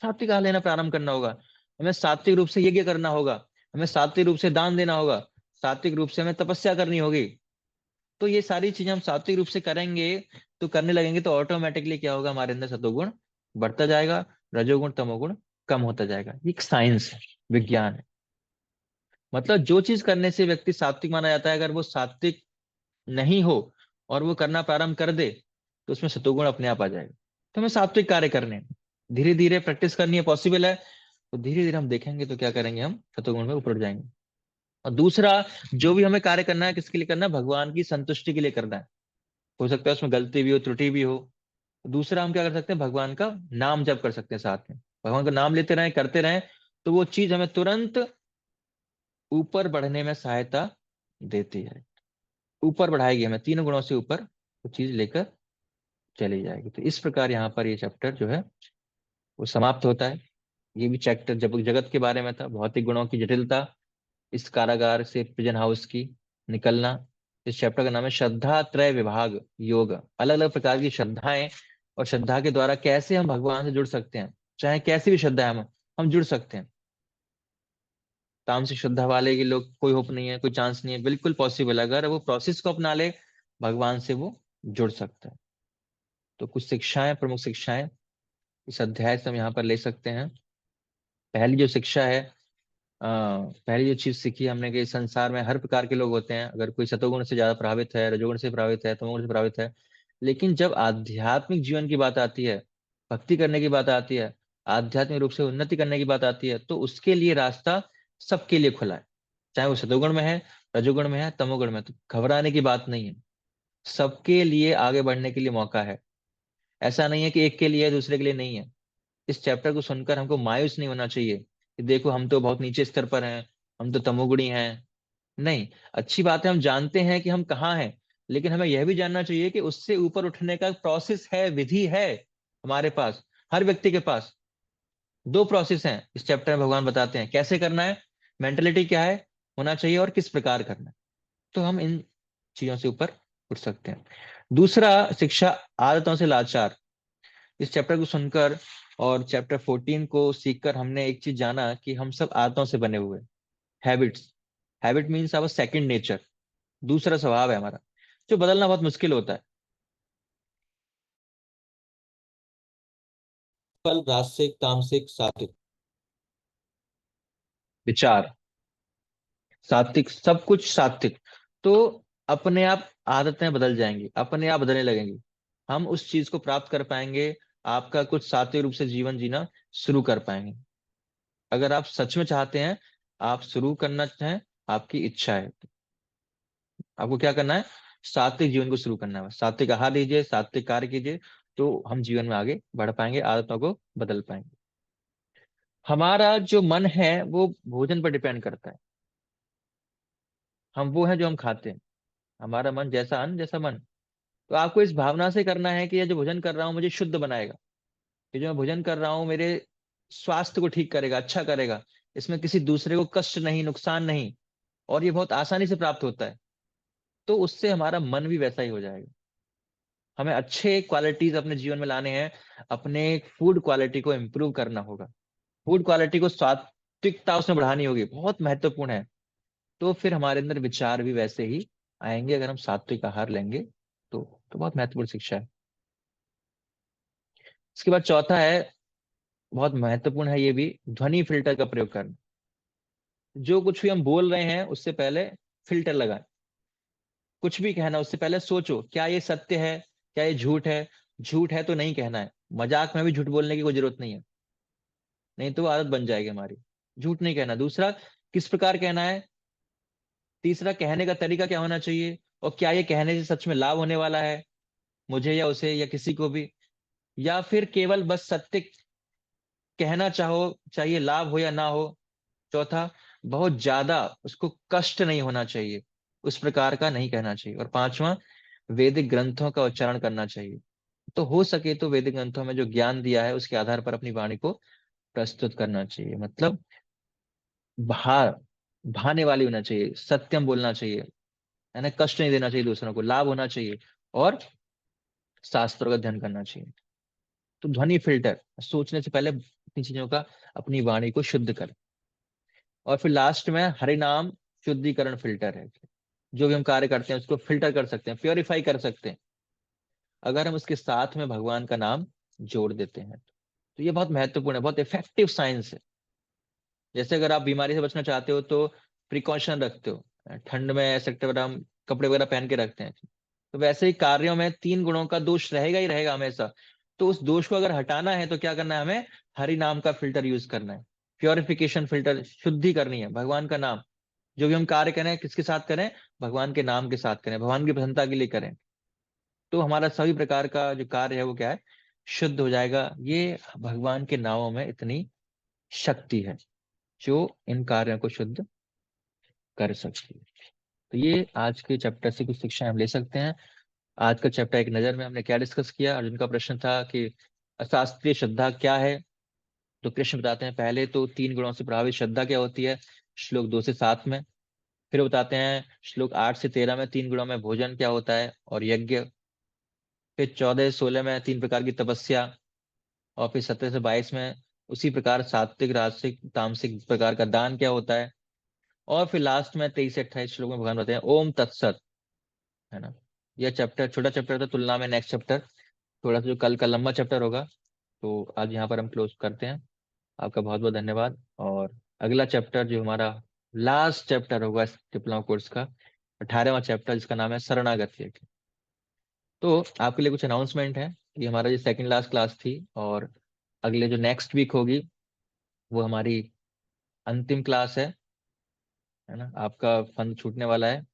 सात्विक आहार लेना प्रारंभ करना होगा। हमें सात्विक रूप से यज्ञ करना होगा, हमें सात्विक रूप से दान देना होगा, सात्विक रूप से हमें तपस्या करनी होगी। तो ये सारी चीजें हम सात्विक रूप से करेंगे, तो करने लगेंगे तो ऑटोमेटिकली क्या होगा? हमारे अंदर सतोगुण बढ़ता जाएगा, रजोगुण तमोगुण कम होता जाएगा। ये एक साइंस है, विज्ञान है। मतलब जो चीज करने से व्यक्ति सात्विक माना जाता है, अगर वो सात्विक नहीं हो और वो करना प्रारंभ कर दे तो उसमें सतोगुण अपने आप आ जाएगा। तो हमें सात्विक कार्य करने हैं, धीरे धीरे प्रैक्टिस करनी है, पॉसिबल है। तो धीरे धीरे हम देखेंगे तो क्या करेंगे? हम सतोगुण में ऊपर उठ जाएंगे। और दूसरा, जो भी हमें कार्य करना है किसके लिए करना है? भगवान की संतुष्टि के लिए करना है। हो सकता है उसमें गलती भी हो, त्रुटि भी हो। दूसरा, हम क्या कर सकते हैं? भगवान का नाम जप कर सकते हैं साथ में, भगवान का नाम लेते रहें, करते रहें, तो वो चीज हमें तुरंत ऊपर बढ़ने में सहायता देती है, ऊपर बढ़ाएगी हमें, तीनों गुणों से ऊपर वो चीज लेकर चली जाएगी। तो इस प्रकार यहाँ पर ये चैप्टर जो है वो समाप्त होता है। ये भी चैप्टर जब जगत के बारे में था, भौतिक गुणों की जटिलता, इस कारागार से, प्रिजन हाउस की निकलना। इस चैप्टर का नाम है श्रद्धा त्रय विभाग योग। अलग अलग प्रकार की श्रद्धाएं और श्रद्धा के द्वारा कैसे हम भगवान से जुड़ सकते हैं, चाहे कैसी भी श्रद्धा है हम जुड़ सकते हैं। तामसिक श्रद्धा वाले के लोग कोई होप नहीं है, कोई चांस नहीं है, बिल्कुल पॉसिबल है। अगर वो प्रोसेस को अपना ले, भगवान से वो जुड़ सकता है। तो कुछ शिक्षाएं, प्रमुख शिक्षाएं इस अध्याय से हम यहाँ पर ले सकते हैं। पहली जो शिक्षा है, पहली जो चीज सीखी हमने कि इस संसार में हर प्रकार के लोग होते हैं। अगर कोई सतोगुण से ज्यादा प्रभावित है, रजोगुण से प्रभावित है, तमोगुण से प्रभावित है, लेकिन जब आध्यात्मिक जीवन की बात आती है भक्ति करने की बात आती है, आध्यात्मिक रूप से उन्नति करने की बात आती है, तो उसके लिए रास्ता सबके लिए खुला है। चाहे वो सतोगुण में है, रजोगुण में है, तमोगुण में है, तो घबराने की बात नहीं है। सबके लिए आगे बढ़ने के लिए मौका है। ऐसा नहीं है कि एक के लिए है, दूसरे के लिए नहीं है। इस चैप्टर को सुनकर हमको मायूस नहीं होना चाहिए कि देखो हम तो बहुत नीचे स्तर पर हैं, हम तो तमोगुणी हैं। नहीं, अच्छी बात है, हम जानते हैं कि हम कहाँ हैं, लेकिन हमें यह भी जानना चाहिए कि उससे ऊपर उठने का प्रोसेस है, विधि है हमारे पास, हर व्यक्ति के पास। दो प्रोसेस हैं इस चैप्टर में, भगवान बताते हैं कैसे करना है, मेंटेलिटी क्या है होना चाहिए, और किस प्रकार करना है। तो हम इन चीजों से ऊपर उठ सकते हैं। दूसरा शिक्षा, आदतों से लाचार। इस चैप्टर को सुनकर और चैप्टर 14 को सीखकर हमने एक चीज जाना कि हम सब आदतों से बने हुए, habits. Habit means our second nature, दूसरा स्वभाव है हमारा, जो बदलना बहुत मुश्किल होता है। फल, रासिक, तामसिक, सात्विक विचार, सात्विक, सब कुछ सात्विक। तो अपने आप आदतें बदल जाएंगी, अपने आप बदलने लगेंगी। हम उस चीज को प्राप्त कर पाएंगे, आपका कुछ सात्विक रूप से जीवन जीना शुरू कर पाएंगे। अगर आप सच में चाहते हैं, आप शुरू करना चाहें, आपकी इच्छा है, आपको क्या करना है, सात्विक जीवन को शुरू करना है। सात्विक आहार लीजिए, सात्विक कार्य कीजिए, तो हम जीवन में आगे बढ़ पाएंगे, आदतों को बदल पाएंगे। हमारा जो मन है वो भोजन पर डिपेंड करता है। हम वो हैं जो हम खाते हैं। हमारा मन जैसा अन्न जैसा मन। तो आपको इस भावना से करना है कि ये जो भोजन कर रहा हूँ मुझे शुद्ध बनाएगा, ये जो मैं भोजन कर रहा हूँ मेरे स्वास्थ्य को ठीक करेगा, अच्छा करेगा, इसमें किसी दूसरे को कष्ट नहीं, नुकसान नहीं, और ये बहुत आसानी से प्राप्त होता है। तो उससे हमारा मन भी वैसा ही हो जाएगा। हमें अच्छे क्वालिटीज अपने जीवन में लाने हैं, अपने फूड क्वालिटी को इम्प्रूव करना होगा, फूड क्वालिटी को, सात्विकता उसमें बढ़ानी होगी, बहुत महत्वपूर्ण है। तो फिर हमारे अंदर विचार भी वैसे ही आएंगे अगर हम सात्विक आहार लेंगे। तो बहुत महत्वपूर्ण शिक्षा है। इसके बाद चौथा है, बहुत महत्वपूर्ण है ये भी, ध्वनि फिल्टर का प्रयोग करना। जो कुछ भी हम बोल रहे हैं उससे पहले फिल्टर लगाएं। कुछ भी कहना उससे पहले सोचो, क्या ये सत्य है, क्या ये झूठ है। झूठ है तो नहीं कहना है, मजाक में भी झूठ बोलने की कोई जरूरत नहीं है, नहीं तो वो आदत बन जाएगी हमारी। झूठ नहीं कहना। दूसरा, किस प्रकार कहना है। तीसरा, कहने का तरीका क्या होना चाहिए, और क्या ये कहने से सच में लाभ होने वाला है मुझे या उसे या किसी को भी, या फिर केवल बस सत्य कहना चाहो, चाहिए लाभ हो या ना हो। चौथा, बहुत ज्यादा उसको कष्ट नहीं होना चाहिए, उस प्रकार का नहीं कहना चाहिए। और पांचवा, वैदिक ग्रंथों का उच्चारण करना चाहिए। तो हो सके तो वैदिक ग्रंथों में जो ज्ञान दिया है उसके आधार पर अपनी वाणी को प्रस्तुत करना चाहिए। मतलब भा भाने वाली होना चाहिए, सत्यम बोलना चाहिए, है ना, कष्ट नहीं देना चाहिए दूसरों को, लाभ होना चाहिए, और शास्त्रों का अध्ययन करना चाहिए। तो ध्वनि फिल्टर, सोचने से पहले अपनी चीजों का, अपनी वाणी को शुद्ध कर। और फिर लास्ट में हरिनाम शुद्धिकरण फिल्टर है। जो भी हम कार्य करते हैं उसको फिल्टर कर सकते हैं, प्योरीफाई कर सकते हैं, अगर हम उसके साथ में भगवान का नाम जोड़ देते हैं। तो ये बहुत महत्वपूर्ण है, बहुत इफेक्टिव साइंस है। जैसे अगर आप बीमारी से बचना चाहते हो तो प्रिकॉशन रखते हो, ठंड में ऐसे वगैरह हम कपड़े वगैरह पहन के रखते हैं, तो वैसे ही कार्यों में तीन गुणों का दोष रहेगा ही रहेगा हमेशा। तो उस दोष को अगर हटाना है तो क्या करना है हमें, हरि नाम का फिल्टर यूज करना है। प्योरिफिकेशन फिल्टर, शुद्धि करनी है, भगवान का नाम। जो भी हम कार्य करें किसके साथ करें, भगवान के नाम के साथ करें, भगवान की प्रसन्नता के लिए करें। तो हमारा सभी प्रकार का जो कार्य है वो क्या है, शुद्ध हो जाएगा। ये भगवान के नामों में इतनी शक्ति है जो इन कार्यों को शुद्ध कर सकती है। तो ये आज के चैप्टर से कुछ शिक्षा हम ले सकते हैं। आज का चैप्टर एक नजर में हमने क्या डिस्कस किया। अर्जुन का प्रश्न था कि अशास्त्रीय श्रद्धा क्या है। तो कृष्ण बताते हैं पहले तो तीन गुणों से प्रभावित श्रद्धा क्या होती है, श्लोक 2 से 7 में। फिर बताते हैं श्लोक 8 से 13 में तीन गुणों में भोजन क्या होता है और यज्ञ। फिर 14 से 16 में तीन प्रकार की तपस्या। और फिर 17 से 22 में उसी प्रकार सात्विक, राजसिक, तामसिक प्रकार का दान क्या होता है। और फिर लास्ट में 23 से 28 श्लोक में भगवान बताते हैं ओम तत्सत, है ना। यह चैप्टर छोटा चैप्टर था तुलना में नेक्स्ट चैप्टर थोड़ा सा जो कल का लंबा चैप्टर होगा। तो आज यहाँ पर हम क्लोज करते हैं। आपका बहुत बहुत धन्यवाद। और अगला चैप्टर जो हमारा लास्ट चैप्टर होगा इस डिप्लोमा कोर्स का, 18वां चैप्टर, जिसका नाम है शरणागति। तो आपके लिए कुछ अनाउंसमेंट है ये हमारा जो सेकंड लास्ट क्लास थी, और अगले जो नेक्स्ट वीक होगी वो हमारी अंतिम क्लास है ना। आपका फंड छूटने वाला है।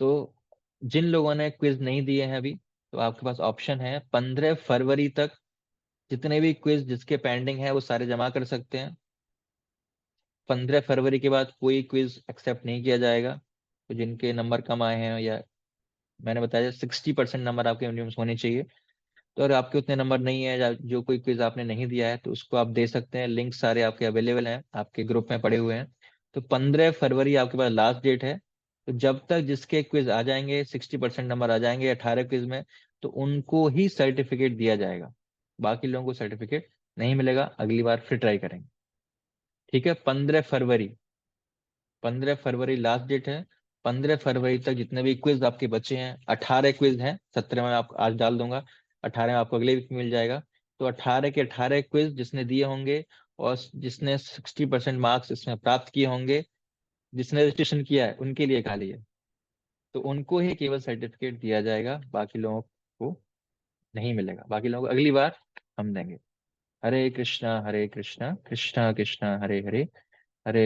तो जिन लोगों ने क्विज नहीं दिए हैं अभी, तो आपके पास ऑप्शन है 15 फरवरी तक जितने भी क्विज जिसके पेंडिंग है वो सारे जमा कर सकते हैं। 15 फरवरी के बाद कोई क्विज एक्सेप्ट नहीं किया जाएगा। तो जिनके नंबर कम आए हैं, या मैंने बताया 60% नंबर आपके मिनिमम होने चाहिए, तो अगर आपके उतने नंबर नहीं है या जो कोई क्विज आपने नहीं दिया है तो उसको आप दे सकते हैं। लिंक सारे आपके अवेलेबल हैं, आपके ग्रुप में पड़े हुए हैं। तो 15 फरवरी आपके पास लास्ट डेट है। तो जब तक जिसके क्विज आ जाएंगे, 60% नंबर आ जाएंगे 18 क्विज में, तो उनको ही सर्टिफिकेट दिया जाएगा। बाकी लोगों को सर्टिफिकेट नहीं मिलेगा, अगली बार फिर ट्राई करेंगे। ठीक है, 15 फरवरी, 15 फरवरी लास्ट डेट है। 15 फरवरी तक जितने भी क्विज आपके बचे हैं, 18 क्विज हैं, 17 में आप आज डाल दूंगा, 18 में आपको अगले वीक मिल जाएगा। तो 18 के 18 क्विज जिसने दिए होंगे, और जिसने 60% मार्क्स इसमें प्राप्त किए होंगे, जिसने रजिस्ट्रेशन किया है उनके लिए खाली है। तो उनको ही केवल सर्टिफिकेट दिया जाएगा, बाकी लोगों को नहीं मिलेगा। बाकी लोगों को अगली बार हम देंगे। हरे कृष्णा कृष्णा कृष्णा हरे हरे,